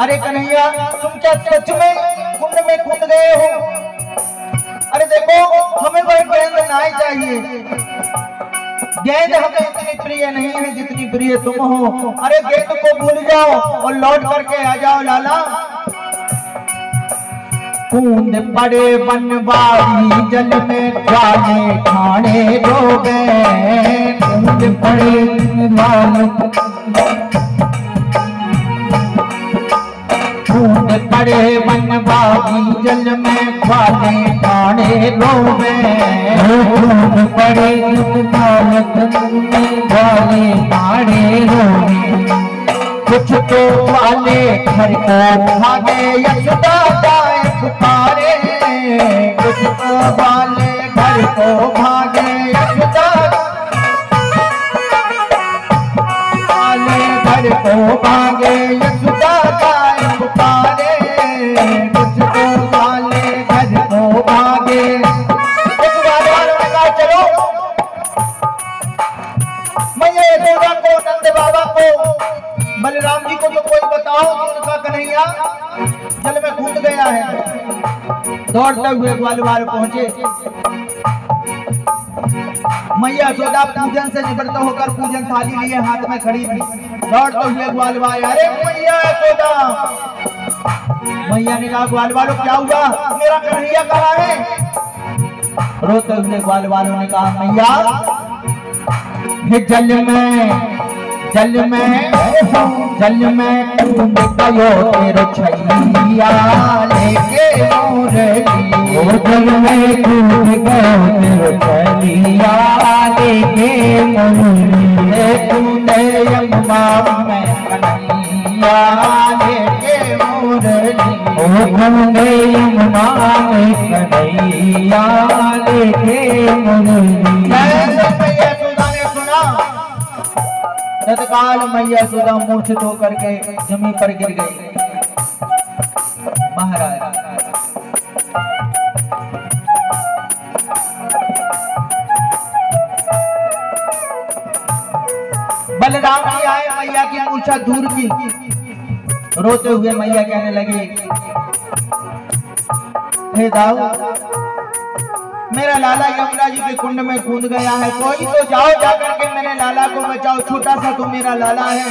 अरे कन्हैया तुम क्या सच में कुंड में कूद गए हो? अरे देखो हमें वह गेंद नहीं चाहिए, गेंद हमें इतनी प्रिय नहीं है जितनी प्रिय तुम हो। अरे गेंद को भूल जाओ और लौट करके आ जाओ लाला। कूद पड़े बनवारी जल में ग्वाले खाने डूबे, कूद पड़े कूद पड़े बनवारी जल में ग्वाले खाने डूबे, कूद पड़े ग्वाले खाने डूबे, कुछ तो वाले घर को भागे यशोदा जाए पुकारे, कुछ तो वाले घर को भागे यशोदा वाले घर को भागे यशोदा जाए पुकारे, कुछ तो वाले घर को भागे। एक बार लगा चलो मैया यशोदा को, नंद बाबा को, बलराम जी को तो कोई बताओ कि उनका कन्हैया जल में कूद गया है। दौड़ते हुए ग्वाल बाल पहुंचे, मैया यशोदा पूजन से निवृत्त होकर पूजन थाली लिए हाथ में खड़ी थी। दौड़ते हुए ग्वाल बाल, अरे मैया यशोदा। मैया ने कहा ग्वाल बालों क्या हुआ, मेरा कन्हैया कहाँ है? रोते हुए ग्वाल बालों ने कहा मैया जल में कूद गयो तेरो छैया लेके मुरली, जल में कूद गयो तेरो छैया लेके मुरली, कूदे यमुना में कन्हैया लेके मुरली, कूदे यमुना में कन्हैया लेके मुरली। तत्काल मैया यशोदा मूर्छित होकर के जमीन पर गिर गई। महाराज बलराम जी आए, मैया की मूर्छा दूर की। रोते हुए मैया कहने लगी, हे दाऊ मेरा लाला यमुना जी के कुंड में कूद गया है, कोई तो जाओ जाकर के मेरे लाला को बचाओ, छोटा सा तो मेरा लाला है।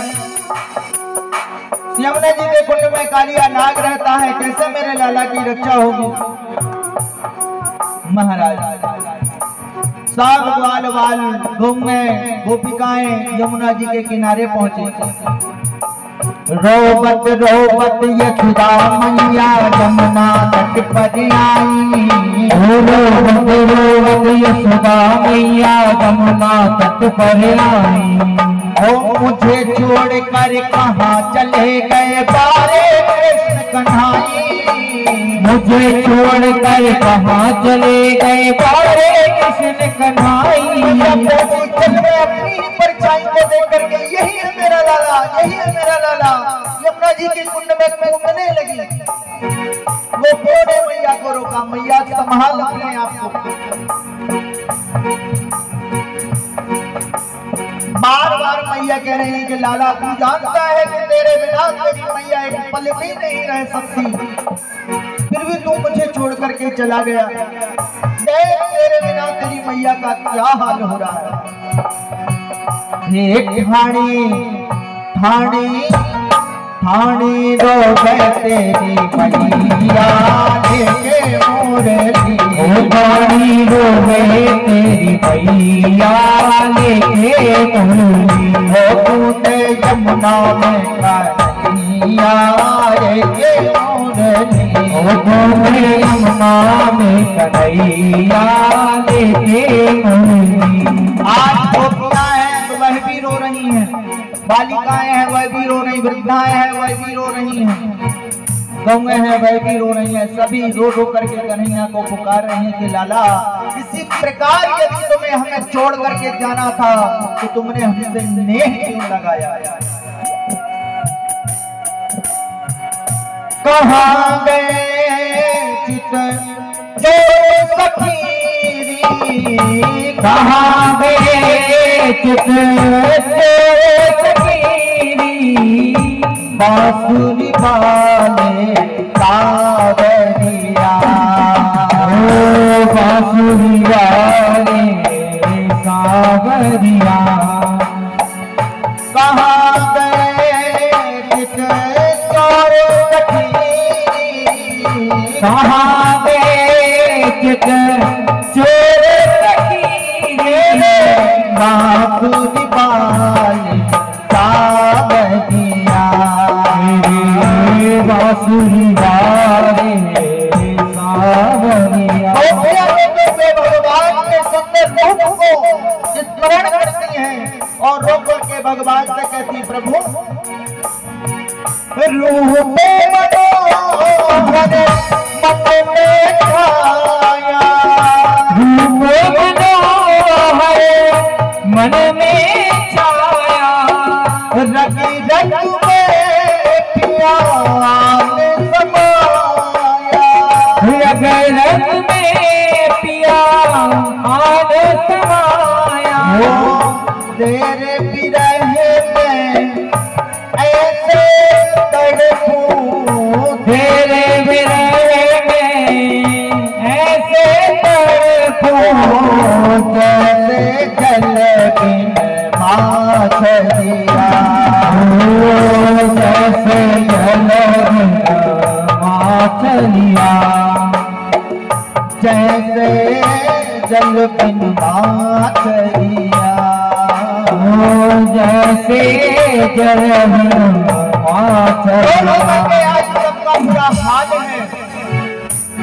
यमुना जी के कुंड में कालिया नाग रहता है, कैसे मेरे लाला की रक्षा होगी? महाराज सब ग्वाल बाल घूमने गोपिकाएं यमुना जी के किनारे पहुंचे। रोबत यशोदा मैया यमुना तट पर आई, रोबत यशोदा मैया यमुना तट पर आई, ओ मुझे छोड़ कर कहाँ चले गए बारे कृष्ण कन्हाई, मुझे छोड़ कर कहाँ चले गए बारे कृष्ण कन्हाई। जल में अपनी परछाई को देख करके यही है मेरा लाला, यही है मेरा लाला, यमुना जी के कुंड में कूदने लगी। वो फोड़े मैया को रोका, मैया संभाल अपने आप को। बार बार मैया कह रही है कि लाला तू जानता है कि तेरे बिना तेरी मैया एक पल भी नहीं रह सकती, फिर भी तू मुझे छोड़ करके चला गया। देख तेरे बिना तेरी मैया का क्या हाल हो रहा है। ठाणी ठाणी ठाणी रो तेरी मैया लेके मुरली, ठाणी रो तेरी मैया लेके मुरली, तूने यमुना में कन्हैया लेके मुरली, तूने यमुना में कन्हैया लेके मुरली। आज गोपियां हैं तो वह भी रो रही हैं, बालिकाएं हैं वह भी रो रही, वृद्धाएं हैं वह भी रो रही हैं, गौएं हैं वह भी रो रही हैं, सभी रो रो करके कन्हैया को पुकार रहे हैं कि लाला इसी प्रकार यदि तुम्हें हमें छोड़ करके जाना था तो तुमने हमसे नेह क्यों लगाया। कहाँ गए चित जो सखीरी, कहाँ गए चित बांसुरी वाले सावरिया, बांसुरी वाले सावरिया, कहाँ गए चित चोर सखी, कहाँ गए चित चोर सखी रे, बांसुरी वाले सावरिया, बांसुरी वाले सावरिया। भगवान के सुंदर रूप को स्मरण करती हैं और रो करके भगवान से कहती प्रभु रूप मनोहर मन में छाया, रूप मनोहर मन में छाया, रगी रग में पिया समाया, रग रग में पिया आन समाया, तेरे विरह में ऐसे तड़पूं, तेरे विरह में ऐसे तड़पूं, जैसे जल बिन माछलिया, जैसे जल बिन माछलिया, जैसे जल बिन माछलिया, जैसे जल बिन माछलिया। आज सबका बुरा हाल है,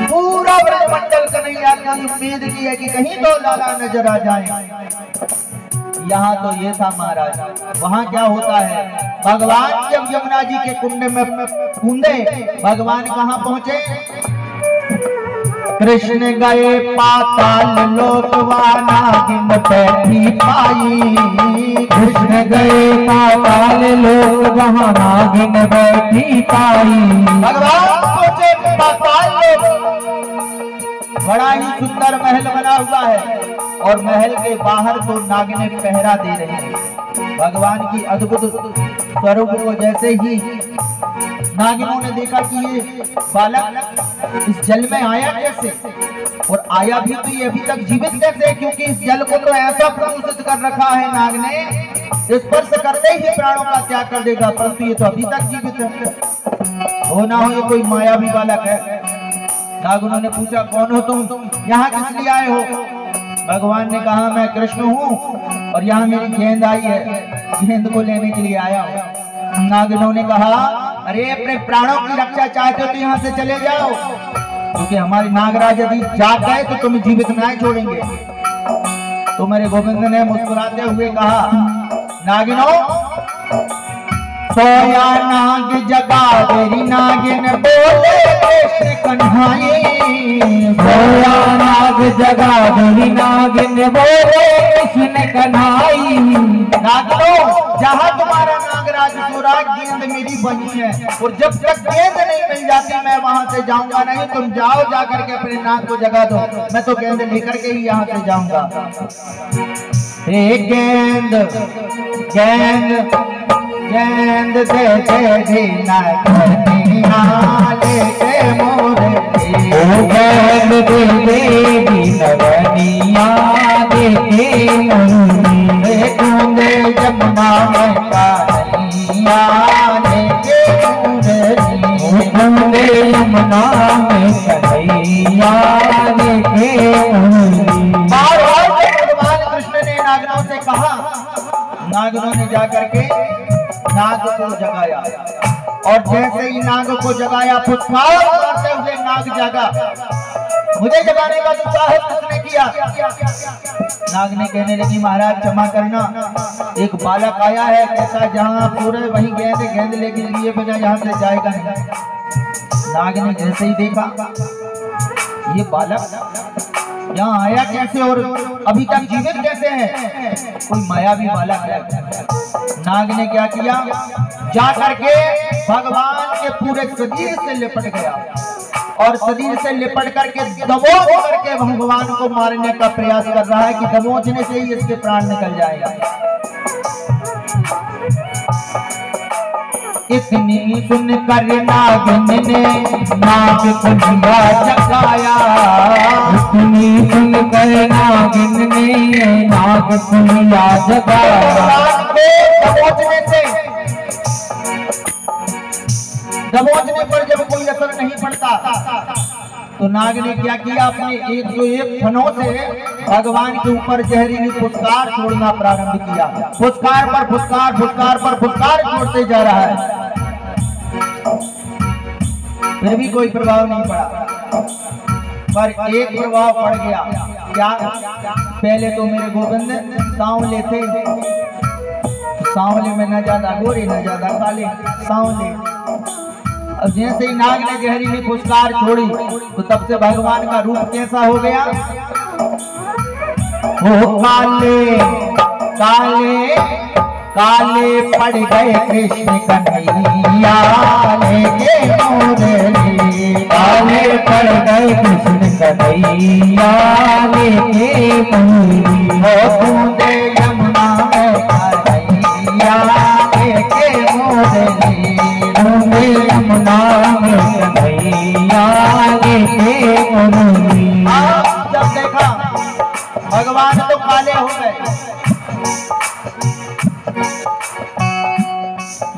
पूरा ब्रह्मंडल कन्हैया की उम्मीद की है कि कहीं तो लाला नजर आ जाए। यहाँ तो ये था महाराज, वहाँ क्या होता है, भगवान जब यमुना जी के कुंड में कूदे, भगवान कहाँ पहुँचे, कृष्ण गए पाताल लोक नागिन बैठी पाई, कृष्ण गए पाताल लोक वहाँ नागिन बैठी पाई। भगवान सोचे पाताल लोक बड़ा ही सुंदर महल बना हुआ है और महल के बाहर तो नागिनें पहरा दे रही हैं। भगवान की अद्भुत स्वरूप को जैसे ही नागिनों ने देखा कि ये बालक इस जल में आया कैसे, और आया भी तो ये अभी तक जीवित कैसे, क्योंकि इस जल को तो ऐसा प्रदूषित कर रखा है नाग ने, स्पर्श करते ही प्राणों का त्याग कर देगा, परंतु ये तो अभी तक जीवित है। हो ना हो ये कोई मायावी बालक है। नागिनों ने पूछा कौन हो तुम, यहाँ किस लिए आए हो। भगवान ने कहा मैं कृष्ण हूँ और यहाँ मेरी गेंद आई है, गेंद को लेने के लिए आया हूँ। नागिनों ने कहा अरे अपने प्राणों की रक्षा चाहते हो तो यहाँ से चले जाओ, क्योंकि हमारे नागराज यदि जाग गए तो तुम्हें जीवित नहीं छोड़ेंगे। तो मेरे गोविंद ने मुस्कुराते हुए कहा नागिनों सोया नाग जगा तेरी नागिन बोले कृष्ण कन्हाई, सोया नाग जगा तेरी नागिन बोले कृष्ण कन्हाई। नागिनो जहाँ तुम्हारा नागराज सोरा गेंद मेरी बनी है और जब तक गेंद नहीं मिल जाती मैं वहाँ से जाऊंगा नहीं। तुम जाओ जाकर के अपने नाग को जगा दो, मैं तो गेंद लेकर के ही यहाँ से जाऊंगा। एक गेंद गेंद गेंद दे दे नगनिया लेके मुरली। गेंद दे दे नगनिया लेके मुरली। कूदे जमुना में कन्हैया लेके मुरली। कूदे यमुना में कन्हैया लेके मुरली। भगवान कृष्ण ने नागनों से कहा, नागनों ने जाकर के नाग को जगाया और जैसे ही नाग को जगाया फुसकार मारते हुए नाग जागा। मुझे जगाने का दुस्साहस किसने किया? नाग ने कहने लगी महाराज क्षमा करना, एक बालक आया है ऐसा जहाँ पूरे वहीं गेंद गेंद लेके लिए बजा यहाँ से जाएगा नहीं। नाग ने जैसे ही देखा ये बालक यहाँ आया कैसे और अभी तक जीवित कैसे है, कोई मायावी बालक है। नाग ने क्या किया, जा करके भगवान के पूरे शरीर से लिपट गया और शरीर से लिपट करके दबोच करके भगवान को मारने का प्रयास कर रहा है कि दबोचने से ही इसके प्राण निकल जाएगा। इतनी सुन कर नागिन ने नाग खुलिया जगाया। इतनी सुन कर नागिन ने नाग खुलिया जगाया। दबोचने पर जब कोई असर नहीं पड़ता तो नाग ने क्या किया, अपने 101 फनों से भगवान के ऊपर जहरीली फुसकार छोड़ना प्रारंभ किया। फुसकार पर फुसकार, फुसकार पर फुसकार छोड़ते जा रहा है, फिर भी कोई प्रभाव नहीं पड़ा। पर एक प्रभाव पड़ गया। क्या? पहले तो मेरे गोविंद सांवले थे, सांवले में न ज्यादा गोरे न ज्यादा काले, सांवले। अब जैसे ही नाग ने जहरीली फुसकार छोड़ी तो तब से भगवान का रूप कैसा हो गया? वो काले काले काले पड़ गए कृष्ण कन्हैया लेके मुरली। काले पड़ गए कृष्ण कन्हैया लेके मुरली। हो कूदे यमुना में कन्हैया लेके मुरली। कूदे यमुना में कन्हैया लेके मुरली। जब देखा भगवान तो काले हो गए,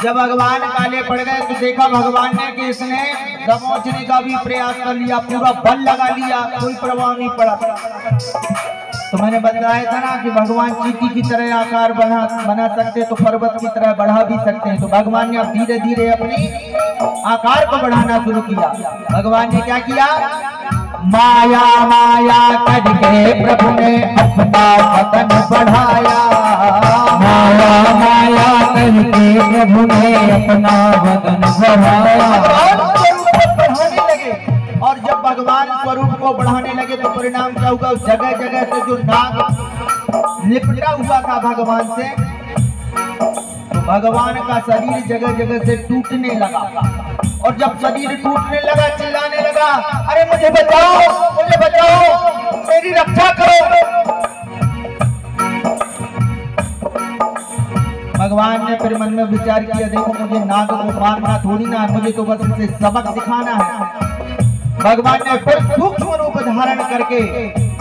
जब भगवान काले पड़ गए तो देखा भगवान ने कि इसने दबोचने का भी प्रयास कर लिया, पूरा बल लगा लिया, कोई प्रभाव नहीं पड़ा। तो मैंने बताया था ना कि भगवान चींटी की तरह आकार बना सकते तो पर्वत की तरह बढ़ा भी सकते हैं। तो भगवान ने अब धीरे धीरे अपनी आकार को बढ़ाना शुरू किया। भगवान ने क्या किया, माया माया करके प्रभु ने अपना वतन बढ़ाया। माया माया करके प्रभु ने अपना वतन बढ़ाया। बढ़ाने लगे और जब भगवान स्वरूप को बढ़ाने लगे तो परिणाम क्या होगा, जगह जगह से जो नाग लिपटा हुआ था भगवान से, तो भगवान का शरीर जगह जगह से टूटने लगा। और जब शरीर टूटने लगा चिल्लाने लगा, अरे मुझे बचाओ, मुझे बचाओ, मेरी रक्षा करो। भगवान ने फिर मन में विचार किया, देखो मुझे नाग को मारना थोड़ी ना, मुझे तो बस उसे सबक सिखाना है। भगवान ने फिर सूक्ष्म रूप धारण करके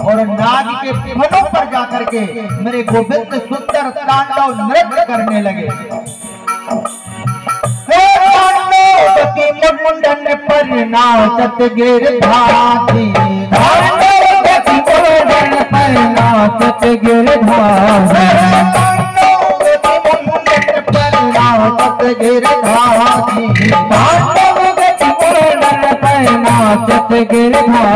और नाग के फनों पर जाकर के मेरे गोविंद सुंदर तांडव नृत्य करने लगे। मुंडन पर नाचत गिरधारी। मुंडन पर नाचत गिरधारी। नाचत गिरधारी। नाचत गिरधारी।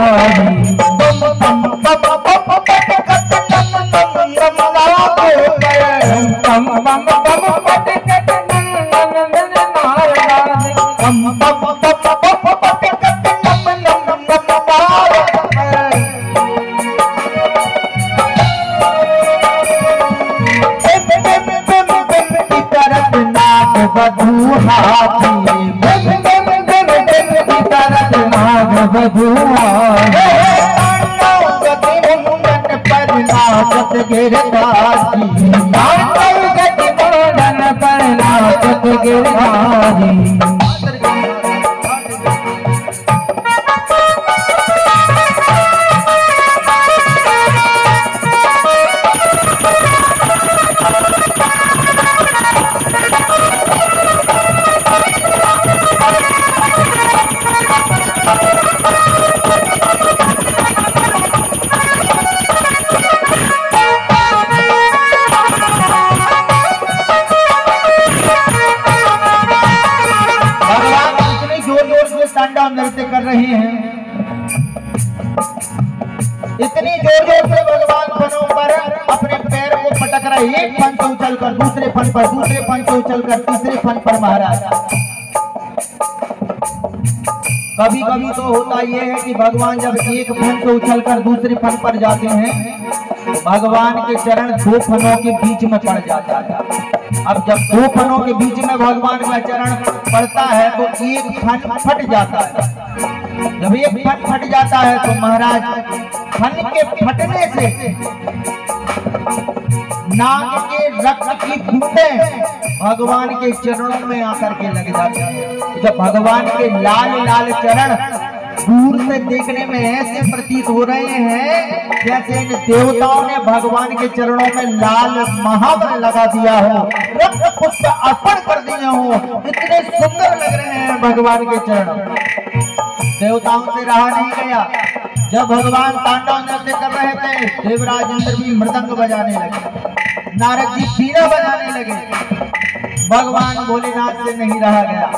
गिरधारी। नृत्य कर रहे हैं, इतनी जोर जोर से भगवान फनों पर अपने पैर को पटक रहे, एक फन से उछलकर दूसरे फन पर, दूसरे फन से उछलकर तीसरे फन पर महाराज। कभी कभी तो होता यह है कि भगवान जब एक फन से उछलकर दूसरे फन पर जाते हैं तो भगवान के चरण दो फनों के बीच में पड़ जाता है। अब जब दो फनों के बीच में भगवान का चरण पड़ता है तो एक फन फट जाता है। जब एक फन फट जाता है तो महाराज फन के फटने से नाक के रक्त की बूंदें भगवान के चरणों में आकर के लग जाती हैं। जब भगवान के लाल लाल चरण दूर से देखने में ऐसे प्रतीत हो रहे हैं जैसे इन देवताओं ने भगवान के चरणों में लाल महावर लगा दिया हो, रक्त पुष्प अर्पण कर दिए हो, इतने सुंदर लग रहे हैं भगवान के चरण। देवताओं से रहा नहीं गया, जब भगवान तांडव नृत्य कर रहे थे देवराज इंद्र भी मृदंग बजाने लगे, नारद जी बीना बजाने लगे, भगवान भोलेनाथ से नहीं रहा गया।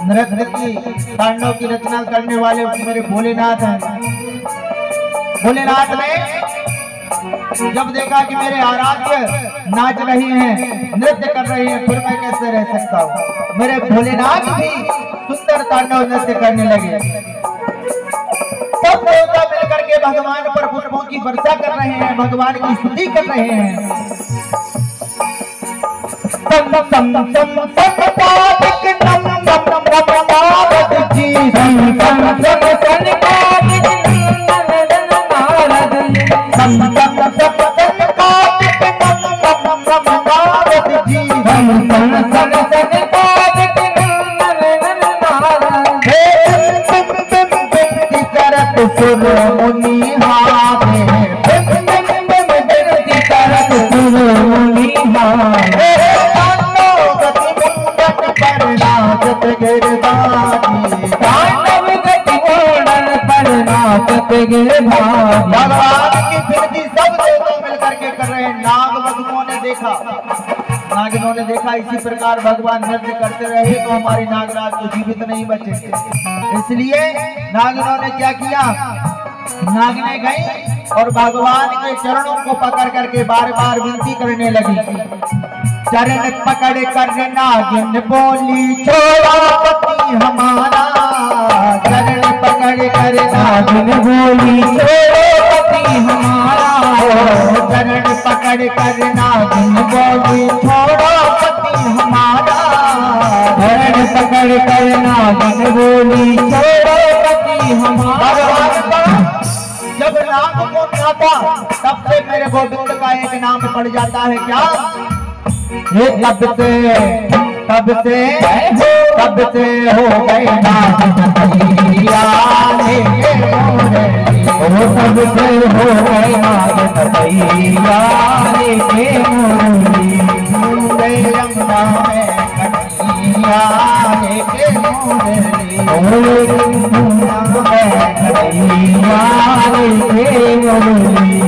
नृत्य की तांडव की रचना करने वाले मेरे भोलेनाथ हैं। भोलेनाथ ने जब देखा कि मेरे आराध्य नाच रही हैं, नृत्य कर रही हैं, फिर मैं कैसे रह सकता हूँ। मेरे भोलेनाथ भी सुंदर तांडव नृत्य करने लगे। सब देवता मिलकर के भगवान पर पुष्पों की वर्षा कर रहे हैं, भगवान की स्तुति कर रहे हैं। भगवान की विनती सब देवता मिलकर के कर रहे हैं। नागवधुओं ने देखा, नागिनों ने देखा इसी प्रकार भगवान नृत्य करते रहे तो हमारे नागराज तो जीवित नहीं बचेंगे। इसलिए नागिनों ने क्या किया, नागिनें गई और भगवान के चरणों को पकड़ करके बार बार विनती करने लगी। चरण पकड़ कर नागिन बोली छोड़ा पति हमारा, चरण पकड़ कर नागिन बोली छोड़ो पति हमारा, चरण पकड़ कर नागिन बोली छोड़ो पति हमारा, चरण पकड़ कर नागिन बोली छोड़ो पति हमारा। जब नाग को नाथा तब से मेरे गोविंद का एक नाम पड़ जाता है क्या, ये तब से हो गए नाग कन्हैया लेके मोरली, वो तब से हो गए नाग कन्हैया लेके मोरली, मुंडे यमुना में कन्हैया लेके मोरली, यमुना में कन्हैया लेके मोरली,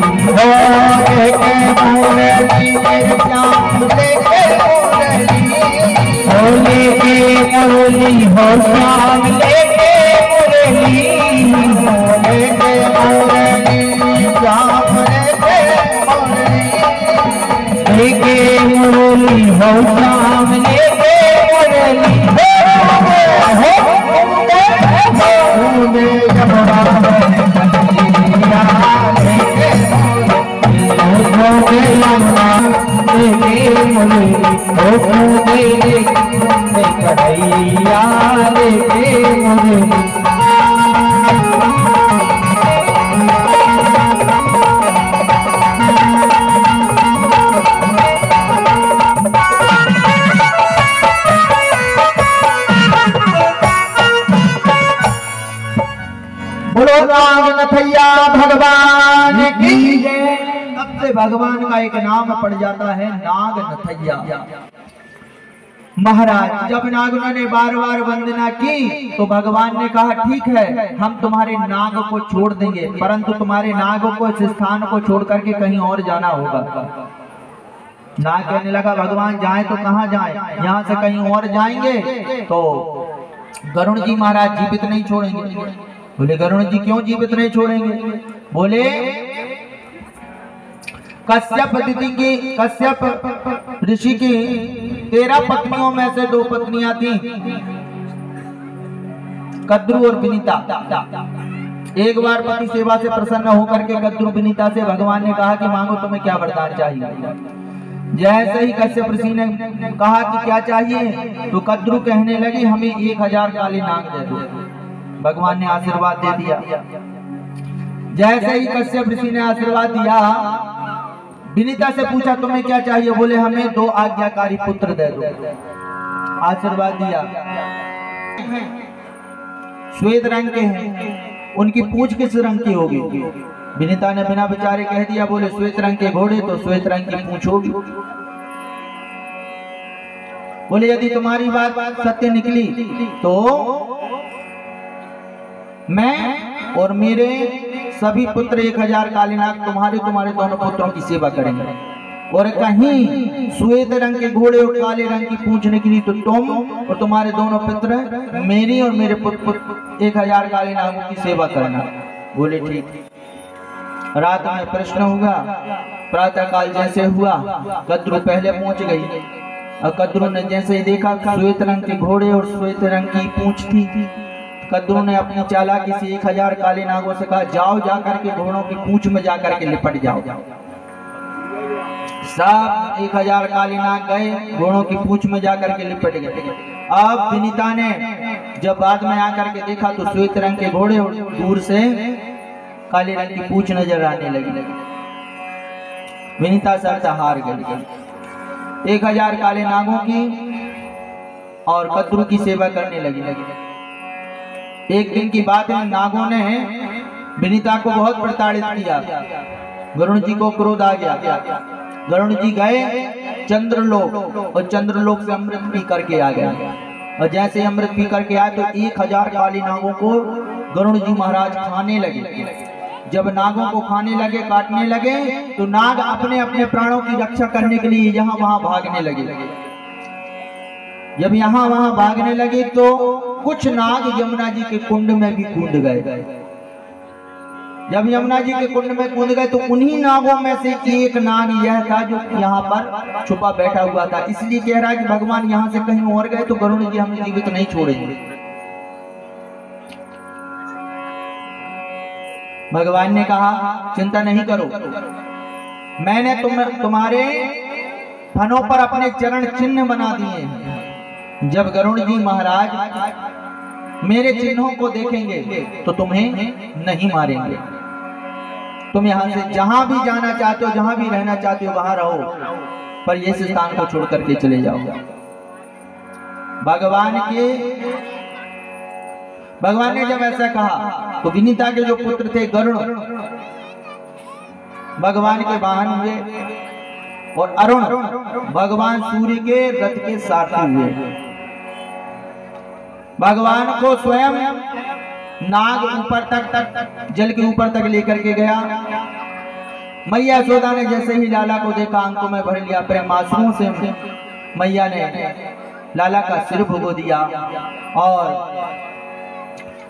लेके मोरली मेरे श्याम लेके मोरली, लेके मोरली हो श्याम लेके मोरली, लेके मोरली श्याम लेके मोरली, लेके मोरली हो श्याम लेके मोरली, यमुना में कन्हैया लेके मोरली, कन्हैया लेके मोरली। नाग नथैया भगवान की जय। तब से भगवान का एक नाम पड़ जाता है नाग नथैया। महाराज जब नागों ने बार बार वंदना की तो भगवान ने कहा ठीक है, हम तुम्हारे नाग को छोड़ देंगे, परंतु तुम्हारे नागों को इस स्थान को छोड़ करके कहीं और जाना होगा। नाग कहने लगा भगवान जाए तो कहाँ जाए, यहाँ से कहीं और जाएंगे तो गरुण जी महाराज जीवित नहीं छोड़ेंगे। बोले गरुण जी क्यों जीवित नहीं छोड़ेंगे? बोले कश्यप ऋषि की 13 पत्नियों में से 2 पत्नियां थी, कद्रु और विनीता। एक बार पति सेवा से प्रसन्न होकर के कद्रु विनीता से भगवान ने कहा कि मांगो तुम्हें क्या वरदान चाहिए। जैसे ही कश्यप ऋषि ने कहा कि क्या चाहिए तो कद्रु कहने लगी हमें 1000 काले नाग दे दो। भगवान ने आशीर्वाद दे दिया। जैसे ही कश्यप ऋषि ने आशीर्वाद दिया, विनीता से पूछा तुम्हें क्या चाहिए? बोले हमें 2 आज्ञाकारी पुत्र दे दो। आशीर्वाद दिया। श्वेत रंग के हैं, उनकी पूंछ किस रंग की होगी? विनीता ने बिना विचारे कह दिया। बोले श्वेत रंग के घोड़े तो श्वेत रंग की पूंछ होगी। बोले यदि तुम्हारी बात सत्य निकली तो मैं और मेरे सभी पुत्र 1000 काले नाग तुम्हारे दोनों पुत्रों की सेवा करेंगे, और कहीं श्वेत रंग के घोड़े और काले रंग की पूंछ निकली तो तुम और तुम्हारे दोनों पुत्र मेरी और मेरे पुत्र 1000 काले नागों की सेवा करना। बोले ठीक। रात में प्रश्न हुआ। प्रातः काल जैसे हुआ कद्रु पहले पहुंच गई, और कद्रु ने जैसे ही देखा श्वेत रंग के घोड़े और श्वेत रंग की पूंछ थी, कद्रु ने अपनी चालाकी से 1000 काले नागों से कहा जाओ जाकर के घोड़ों की पूंछ में जाकर के लिपट जाओ। सब 1000 काले नाग गए, घोड़ों की पूंछ में जाकर के लिपट गए। अब विनीता ने जब बाद में आकर के देखा तो श्वेत रंग के घोड़े और दूर से काले रंग की पूंछ नजर आने लगी। विनीता सरता हार गई। 1000 काले नागों की और कद्रु की सेवा करने लगी। एक दिन की बात है, नागों ने विनीता को बहुत प्रताड़ित किया। गरुण जी को क्रोध आ गया। गरुण जी गए चंद्रलोक, और चंद्रलोक से अमृत पी करके आ गए। और जैसे अमृत पी करके आए तो 1000 काले नागों को गरुण जी महाराज खाने लगे। जब नागों को खाने लगे, काटने लगे, तो नाग अपने अपने प्राणों की रक्षा करने के लिए यहाँ वहां भागने लगे। जब यहाँ वहां भागने लगे तो कुछ नाग यमुना जी के कुंड में भी कूद गए। जब यमुना जी के कुंड में कूद गए तो उन्हीं नागों में से एक नाग यह था जो यहाँ पर छुपा बैठा हुआ था। इसलिए कह रहा है कि भगवान यहाँ से कहीं और गए तो गरुण जी हमें जीवित नहीं छोड़ेंगे। भगवान ने कहा चिंता नहीं करो, मैंने तुम्हारे फनों पर अपने चरण चिन्ह बना दिए हैं। जब गरुण जी महाराज मेरे चिन्हों को देखेंगे तो तुम्हें नहीं मारेंगे। तुम यहाँ से जहां भी जाना चाहते हो, जहां भी रहना चाहते हो वहां रहो, पर ये स्थान को छोड़ करके चले जाओ। भगवान ने जब ऐसा कहा तो विनीता के जो पुत्र थे गरुण भगवान के वाहन हुए, और अरुण भगवान सूर्य के रथ के सारथी हुए। भगवान को स्वयं नाग ऊपर तक जल के ऊपर तक लेकर के गया। मैया यशोदा ने जैसे ही लाला को देखा आंखों में भर लिया, प्रेम आंसुओं से मैया ने लाला का सिर भुगो दिया, और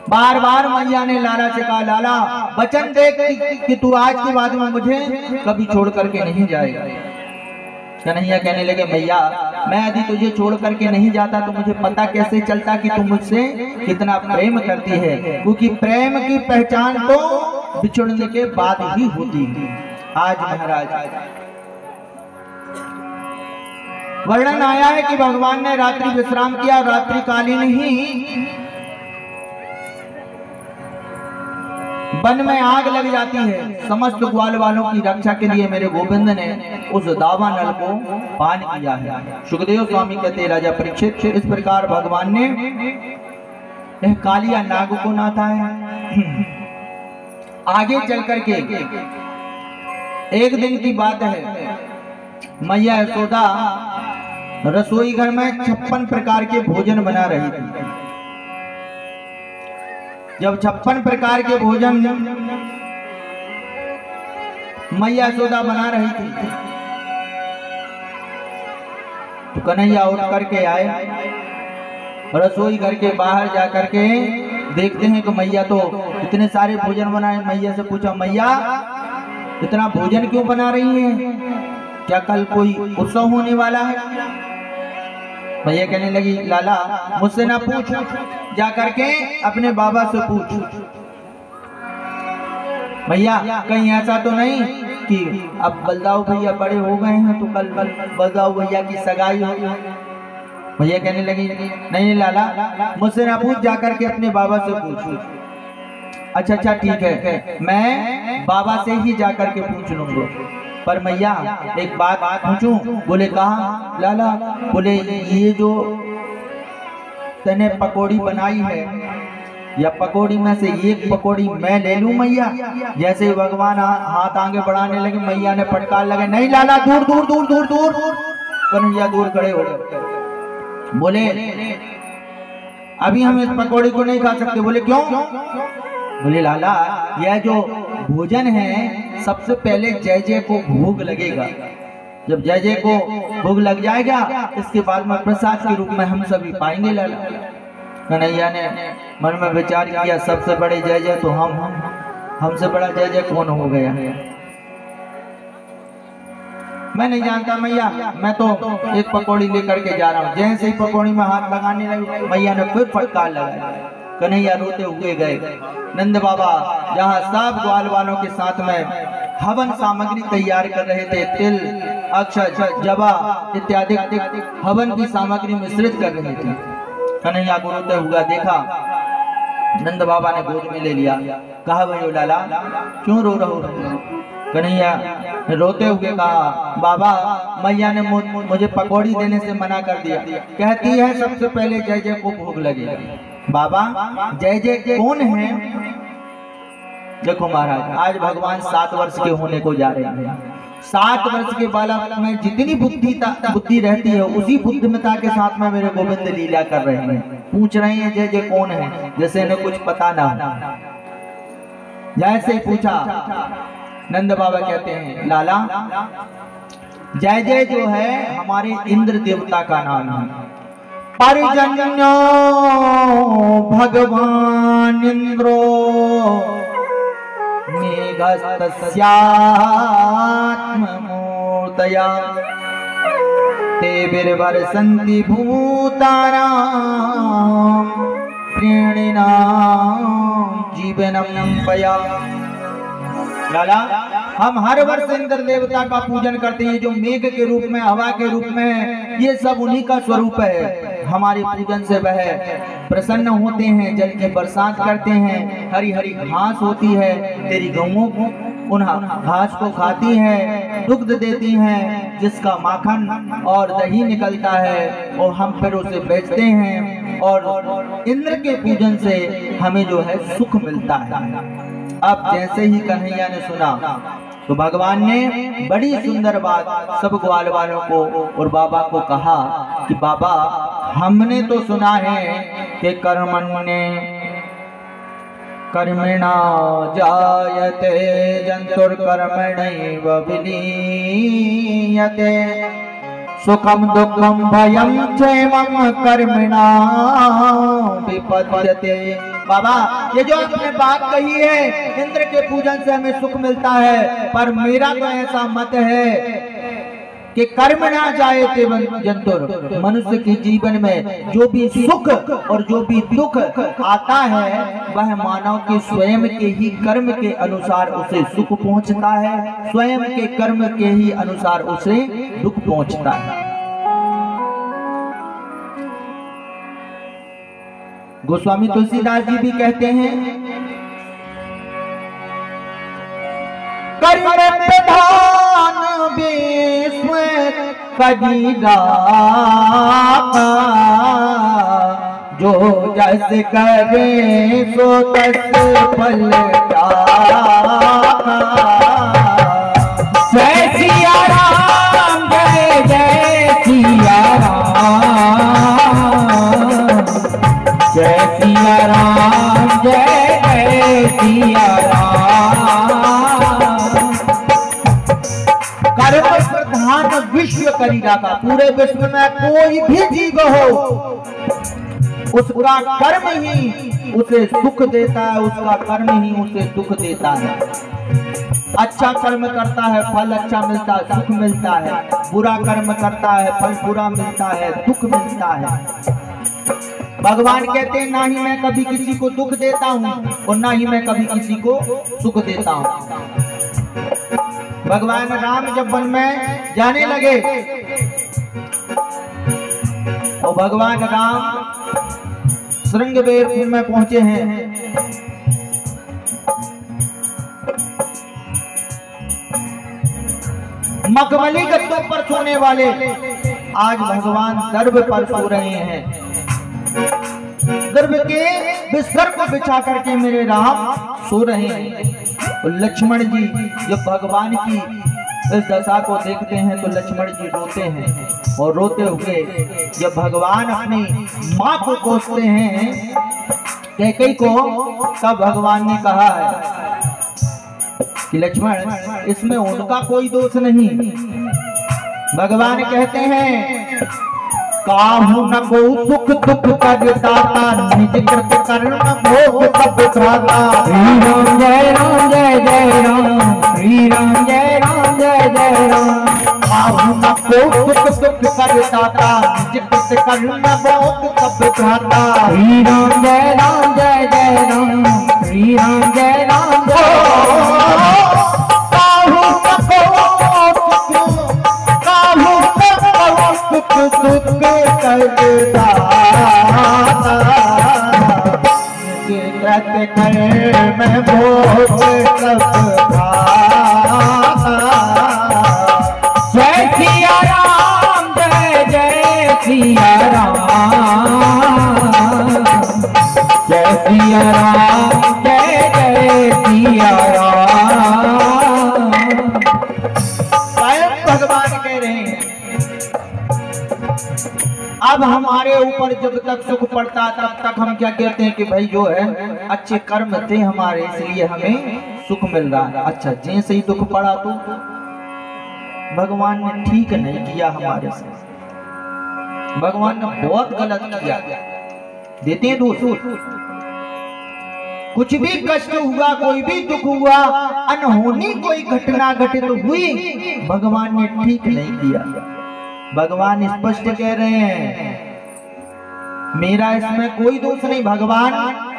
बार बार मैया ने लाला से कहा लाला वचन दे कि तू आज के बाद में मुझे कभी छोड़ करके नहीं जाएगा। कन्हैया कहने लगे मैया मैं यदि तुझे छोड़ करके नहीं जाता तो मुझे पता कैसे चलता कि तू मुझसे कितना प्रेम करती है, क्योंकि प्रेम की पहचान तो बिछुड़ने के बाद ही होती है। आज महाराज वर्णन आया है कि भगवान ने रात्रि विश्राम किया, रात्रि कालीन ही वन में आग लग जाती है। समस्त ग्वाल वालों की रक्षा के लिए मेरे गोविंद ने उस दावा नल को पान किया है। सुखदेव स्वामी कहते राजा परीक्षित इस प्रकार भगवान ने कालिया नाग को नाथा है। आगे चल करके एक दिन की बात है, मैया यशोदा रसोई घर में 56 प्रकार के भोजन बना रही थी। जब 56 प्रकार के भोजन मैया यशोदा बना रही थी तो कन्हैया उठ करके आए, रसोई घर के बाहर जा करके देखते हैं कि मैया तो इतने सारे भोजन बनाए। मैया से पूछा, मैया इतना भोजन क्यों बना रही है, क्या कल कोई उत्सव होने वाला है? मैया कहने लगी, लाला मुझसे ना पूछ, जा करके अपने बाबा से पूछ। भैया कहीं ऐसा तो नहीं कि अब बलदाऊ भैया बड़े हो गए हैं तो कल बलदाऊ भैया की सगाई हो? भैया कहने लगी, नहीं लाला मुझसे ना पूछ, जा करके अपने बाबा से पूछ। अच्छा ठीक है, मैं बाबा से ही जा करके पूछ लूंगा। पर मैया एक बात पूछूं? बोले कहा लाला? बोले ये जो तने पकौड़ी बनाई है, या पकौड़ी में से एक पकौड़ी मैं ले लूं मैया? जैसे ही भगवान हाथ आगे बढ़ाने लगे, मैया ने फटकार लगे, नहीं लाला, दूर दूर दूर दूर दूर। कन्हैया दूर खड़े हो गए, बोले अभी हम इस पकौड़ी को नहीं खा सकते। बोले क्यों? बोले लाला यह जो भोजन है सबसे पहले जय जय को भोग लगेगा, जब जय जय को भोग लग जाएगा इसके बाद में प्रसाद के रूप में हम सभी पाएंगे लाला। कन्हैया ने मन में विचार किया, सबसे बड़े जय जय तो हमसे बड़ा जय जय कौन हो गया? मैं नहीं जानता मैया, मैं तो एक पकौड़ी लेकर के जा रहा हूँ। जैसे ही पकौड़ी में हाथ लगाने लगी, मैया ने फिर फटकार लगाया। कन्हैया रोते हुए गए। नंद बाबा जहाँ सब ग्वाल वालों के साथ में हवन सामग्री तैयार कर रहे थे, तिल, अक्षत, जवा इत्यादि हवन की सामग्री मिश्रित कर रहे थे। कन्हैया को रोते हुआ देखा, नंद बाबा ने गोद में ले लिया। कहा, भाई लाला क्यों रो रहे हो? कन्हैया रोते हुए कहा, बाबा मैया ने मुझे पकौड़ी देने से मना कर दिया, कहती है सबसे पहले जय जय को भोग लगेगा। बाबा जय जय कौन है? देखो महाराज, आज भगवान 7 वर्ष के होने को जा रहे हैं। 7 वर्ष के बालक में जितनी बुद्धि रहती है उसी बुद्धिमता के साथ में मेरे गोविंद लीला कर रहे हैं। पूछ रहे हैं जय जय कौन है, जैसे इन्हें कुछ पता ना हो। जैसे ही पूछा, नंद बाबा कहते हैं, लाला जय जय जो है हमारे इंद्र देवता का नाम है। परिजन्यो भगवान इंद्रो मेघस्तस्यात्ममूर्तया ते विर्वर्षन्ति भूतानां प्रेणिनां जीवनं पया। लाला हम हर वर्ष इंद्र देवता का पूजन करते हैं, जो मेघ के रूप में, हवा के रूप में, ये सब उन्हीं का स्वरूप है। हमारे पूजन से वह प्रसन्न होते हैं, जल की बरसात करते हैं, हरी हरी घास होती है, तेरी गौओं को उन घास को खाती हैं, दुग्ध देती हैं, जिसका माखन और दही निकलता है और हम फिर उसे बेचते हैं, और इंद्र के पूजन से हमें जो है सुख मिलता है। अब जैसे ही कन्हैया ने सुना तो भगवान ने बड़ी सुंदर बात सब ग्वाल वालों को और बाबा को कहा कि बाबा हमने तो सुना है कि कर्मणा जायते जंतुर्कर्मणैव विलीयते सुखम दुखम भयम क्षेमम कर्मणा विपद्यते। बाबा ये जो आपने बात कही है, इंद्र के पूजन से हमें सुख मिलता है, पर मेरा तो ऐसा मत है कि कर्म ना जाए ते जंतुर। मनुष्य के जीवन में जो भी सुख और जो भी दुख आता है वह मानव के स्वयं के ही कर्म के अनुसार उसे सुख पहुंचता है, स्वयं के कर्म के ही अनुसार उसे दुख पहुंचता है। गोस्वामी तुलसीदास जी भी कहते हैं, कर्म प्रधान विश्व कदीरा जो जस करे सो तस फल जय सिया राम जय जय सिया राम जय सिया राम जय जय सिया राम। कर्म प्रधान विश्व करीगा का, पूरे विश्व में कोई भी जीव हो उसका कर्म ही उसे सुख देता है, उसका कर्म ही उसे दुख देता है। अच्छा कर्म करता है फल अच्छा मिलता है, सुख मिलता है। बुरा कर्म करता है फल बुरा मिलता है, दुख मिलता है। भगवान कहते हैं ना ही मैं कभी किसी को दुख देता हूँ और ना ही मैं कभी किसी को सुख देता हूँ। भगवान राम जब वन में जाने लगे और भगवान राम श्रृंगबेरपुर में पहुंचे हैं। मखमली गद्दों पर सोने वाले आज भगवान दर्भ पर सो रहे हैं। दर्भ के बिस्तर को बिछा करके मेरे राम सो रहे हैं। और लक्ष्मण जी जब भगवान की इस दशा को देखते हैं तो लक्ष्मण जी रोते हैं। और रोते हुए जब भगवान अपनी माँ को कोसते हैं कैकेयी को, तब भगवान ने कहा है कि लक्ष्मण इसमें उनका कोई दोष नहीं। भगवान कहते हैं काहू न को सुख दुख कर दाता, निज कृत कर्म भोग सब भ्राता। श्री राम जय राम जय जय राम, श्री राम जय राम जय जय राम। काहू न को सुख दुख कर दाता, निज कृत कर्म भोग सब भ्राता। श्री राम जय राम जय जय राम, श्री राम जय राम जय में भोग सब जय सिया राम जय जय सिया राम जय सिया राम जय जय सिया राम। स्वयं भगवान कह रहे हैं अब हमारे ऊपर जब तक सुख पड़ता तब तक हम क्या कहते हैं कि भाई जो है अच्छे कर्म थे हमारे इसलिए हमें सुख मिल रहा है। अच्छा जैसे ही दुख पड़ा तो भगवान ने ठीक नहीं किया हमारे साथ, भगवान ने बहुत गलत किया। देते हैं दोष, कुछ भी कष्ट हुआ कोई भी दुख हुआ अनहोनी कोई घटना घटित हुई भगवान ने ठीक नहीं किया। भगवान स्पष्ट कह रहे हैं मेरा इसमें कोई दोष नहीं। भगवान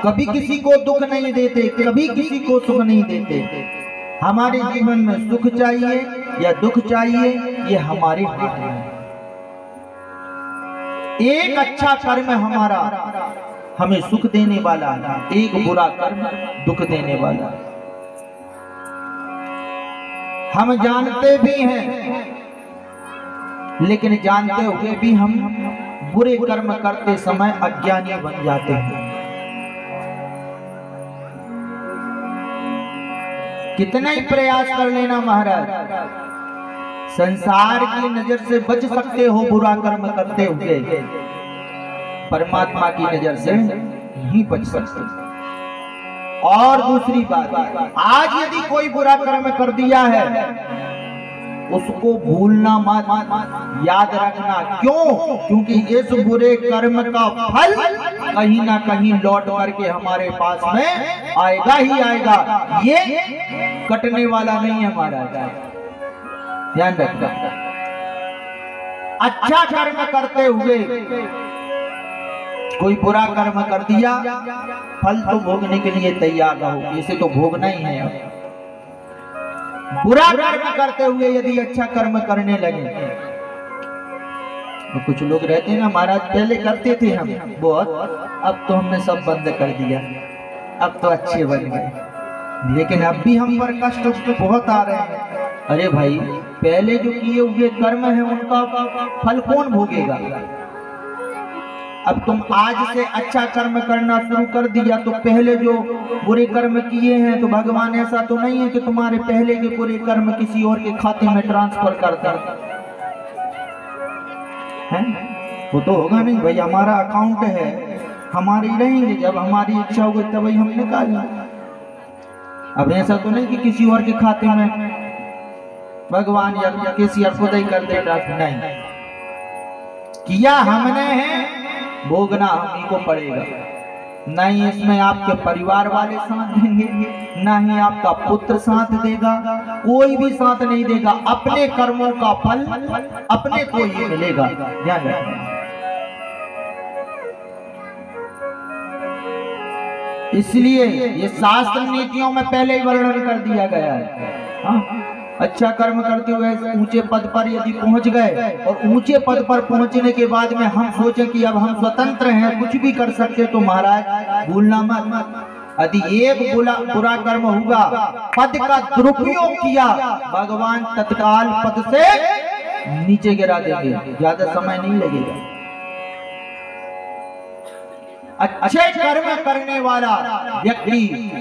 कभी किसी को दुख नहीं देते, कभी किसी को सुख नहीं देते। हमारे जीवन में सुख चाहिए या दुख चाहिए ये हमारे हाथ में है। एक अच्छा कर्म हमारा हमें सुख देने वाला है, एक बुरा कर्म दुख देने वाला है। हम जानते भी हैं लेकिन जानते हुए भी हम बुरे कर्म करते समय अज्ञानी बन जाते हैं। कितना ही प्रयास कर लेना महाराज, संसार की नजर से बच सकते हो बुरा कर्म करते हुए, परमात्मा की नजर से नहीं बच सकते। और दूसरी बात, आज यदि कोई बुरा कर्म कर दिया है उसको भूलना मत, याद रखना। क्यों? क्योंकि इस बुरे कर्म का फल कहीं ना कहीं लौट करके हमारे पास में आएगा ही आएगा, ये कटने वाला नहीं है हमारा, ध्यान रखना। अच्छा कर्म करते हुए कोई बुरा कर्म कर दिया फल तो भोगने के लिए तैयार रहो, इसे तो भोगना ही है। बुरा कर्म करते हुए यदि अच्छा कर्म करने लगे तो कुछ लोग रहते हैं ना महाराज पहले करते थे हम बहुत, अब तो हमने सब बंद कर दिया, अब तो अच्छे बन गए, लेकिन अब भी हम पर कष्ट बहुत आ रहे हैं। अरे भाई पहले जो किए हुए कर्म है उनका फल कौन भोगेगा? अब तुम आज से अच्छा कर्म करना शुरू कर दिया तो पहले जो बुरे कर्म किए हैं तो भगवान ऐसा तो नहीं है कि तुम्हारे पहले के बुरे कर्म किसी और के खाते में ट्रांसफर करता है। वो तो होगा नहीं भाई, हमारा अकाउंट है, हमारे ही रहेंगे, जब हमारी इच्छा होगी तभी हम निकालेंगे। अब ऐसा तो नहीं कि किसी और के खाते में भगवान या किसी और खुद ही कर देता, नहीं, किया हमने है, भोगना हम ही को पड़ेगा। नहीं इसमें आपके परिवार वाले साथ देंगे, ना ही आपका पुत्र साथ देगा, कोई भी साथ नहीं देगा। अपने कर्मों का फल अपने को ही मिलेगा। ध्यान रखना। इसलिए ये शास्त्र नीतियों में पहले ही वर्णन कर दिया गया है। हाँ? अच्छा कर्म करते हुए ऊंचे पद पर यदि पहुंच गए और ऊंचे पद पर पहुंचने के बाद में हम सोचे कि अब हम स्वतंत्र हैं, कुछ भी कर सकते, तो महाराज भूलना मत, यदि एक बुरा कर्म हुआ, पद का दुरुपयोग किया, भगवान तत्काल पद से नीचे गिरा देंगे, ज्यादा समय नहीं लगेगा। अच्छे कर्म करने वाला व्यक्ति,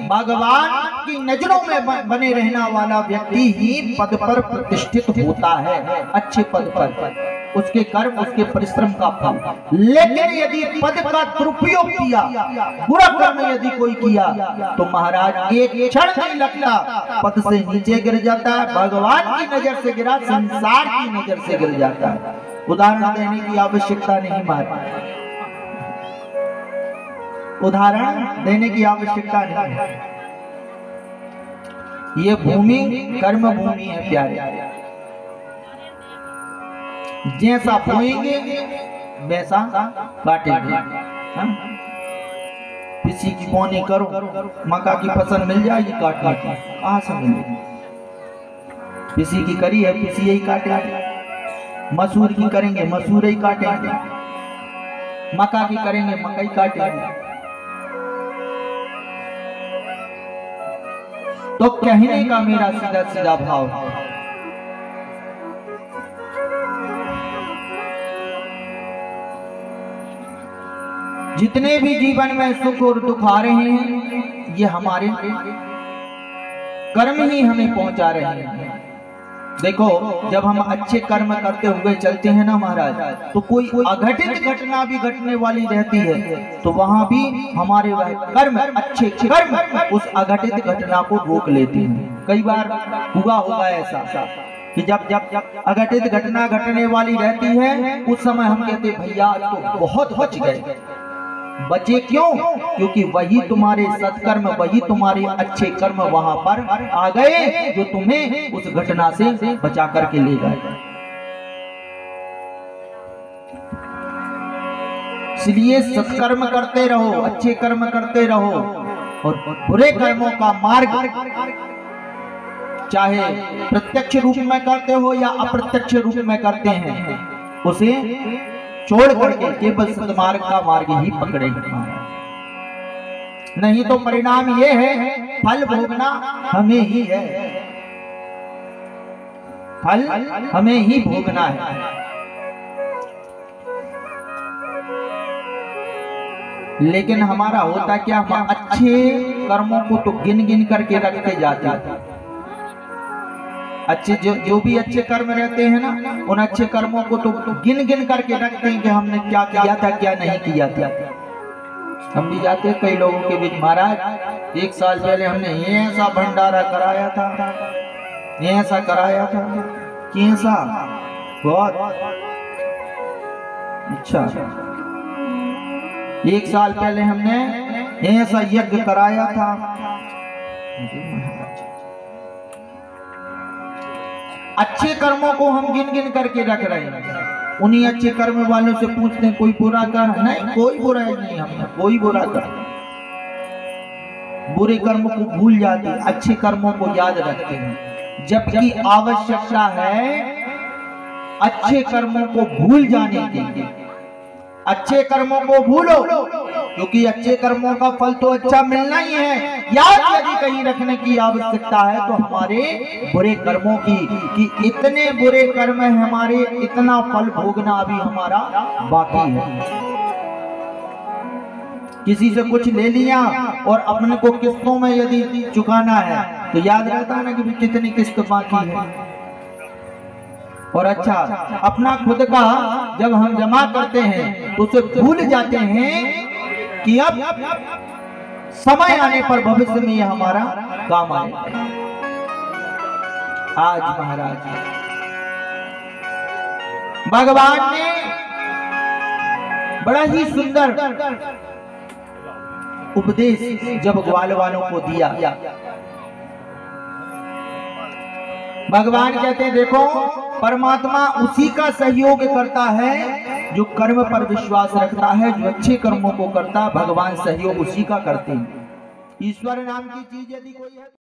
भगवान की नजरों में बने रहने वाला व्यक्ति ही पद पर प्रतिष्ठित होता है, अच्छे पद पर, उसके कर्म, उसके परिश्रम का फल। लेकिन यदि पद का दुरुपयोग किया, बुरा कर्म यदि कोई किया, तो महाराज एक क्षण नहीं लगता, पद से नीचे गिर जाता है, भगवान की नजर से गिरा, संसार की नजर से गिर जाता है। उदाहरण देने की आवश्यकता नहीं महाराज, उदाहरण देने की आवश्यकता नहीं है। ये भूमि कर्म भूमि है प्यारे, जैसा बोएंगे वैसा काटेंगे। किसी की बोनी करो, मक्का की फसल मिल जाएगी काटने की, कहां से मिलेगी? किसी की करी है, किसी यही काटेंगे। मसूर की करेंगे, मसूर ही काटेंगे। मक्का की करेंगे, मकई काटेंगे। तो कहने का मेरा सीधा सीधा भाव है, जितने भी जीवन में सुख और दुख आ रहे हैं, ये हमारे कर्म ही हमें पहुंचा रहे हैं। देखो, जब हम अच्छे कर्म करते हुए चलते हैं ना महाराज, तो कोई अघटित घटना भी घटने वाली रहती है, तो वहां भी हमारे वह कर्म, अच्छे कर्म उस अघटित घटना को रोक लेते हैं। कई बार हुआ होगा ऐसा कि जब अघटित घटना घटने वाली रहती है, उस समय हम कहते भैया आज तो बहुत बच गए। बचे क्यों? क्योंकि वही तुम्हारे सत्कर्म, वही तुम्हारे अच्छे कर्म वहां पर आ गए, जो तुम्हें उस घटना से बचा करके ले गए। इसलिए सत्कर्म करते रहो, अच्छे कर्म करते रहो, और बुरे कर्मों का मार्ग चाहे प्रत्यक्ष रूप में करते हो या अप्रत्यक्ष रूप में करते हैं, उसे छोड़ करके केवल सत्मार्ग का मार्ग ही पकड़ेंगे। नहीं तो परिणाम ये है, फल भोगना हमें ही है, फल हमें ही भोगना है। लेकिन हमारा होता क्या, हम अच्छे कर्मों को तो गिन गिन करके रखते जाते हैं। अच्छे जो भी अच्छे कर्म रहते हैं ना, उन अच्छे कर्मों को तो गिन गिन करके रखते हैं कि हमने क्या किया था, क्या नहीं किया था। हम भी जाते हैं कई लोगों के बीच, महाराज 1 साल पहले हमने ये ऐसा भंडारा कराया था, ये ऐसा कराया था, कैसा, बहुत अच्छा। 1 साल पहले हमने ऐसा यज्ञ कराया था। अच्छे कर्मों को हम गिन गिन करके रख रहे हैं। उन्हीं अच्छे कर्म वालों से पूछते हैं कोई बुरा कर, नहीं कोई बुरा नहीं, हमने कोई बुरा कर। बुरे कर्म को भूल जाते हैं, अच्छे कर्मों को याद रखते हैं, जबकि आवश्यकता है अच्छे कर्मों को भूल जाने की। अच्छे कर्मों को भूलो, क्योंकि अच्छे कर्मों का फल तो अच्छा मिलना ही है। याद यदि कहीं रखने की आवश्यकता है तो हमारे बुरे कर्मों की, कि इतने बुरे कर्म है हमारे, इतना फल भोगना अभी हमारा बाकी है। किसी से कुछ ले लिया और अपने को किस्तों में यदि चुकाना है तो याद रहता है ना कि कितनी किस्त बाकी है। और अच्छा, अपना खुद का जब हम जमा करते हैं तो उसे भूल जाते हैं कि अब समय आने पर भविष्य में यह हमारा काम आएगा। आज महाराज भगवान ने बड़ा ही सुंदर उपदेश जब ग्वाल वालों को दिया। भगवान कहते हैं देखो, परमात्मा उसी का सहयोग करता है जो कर्म पर विश्वास रखता है, जो अच्छे कर्मों को करता है, भगवान सहयोग उसी का करते हैं। ईश्वर नाम की चीज यदि कोई है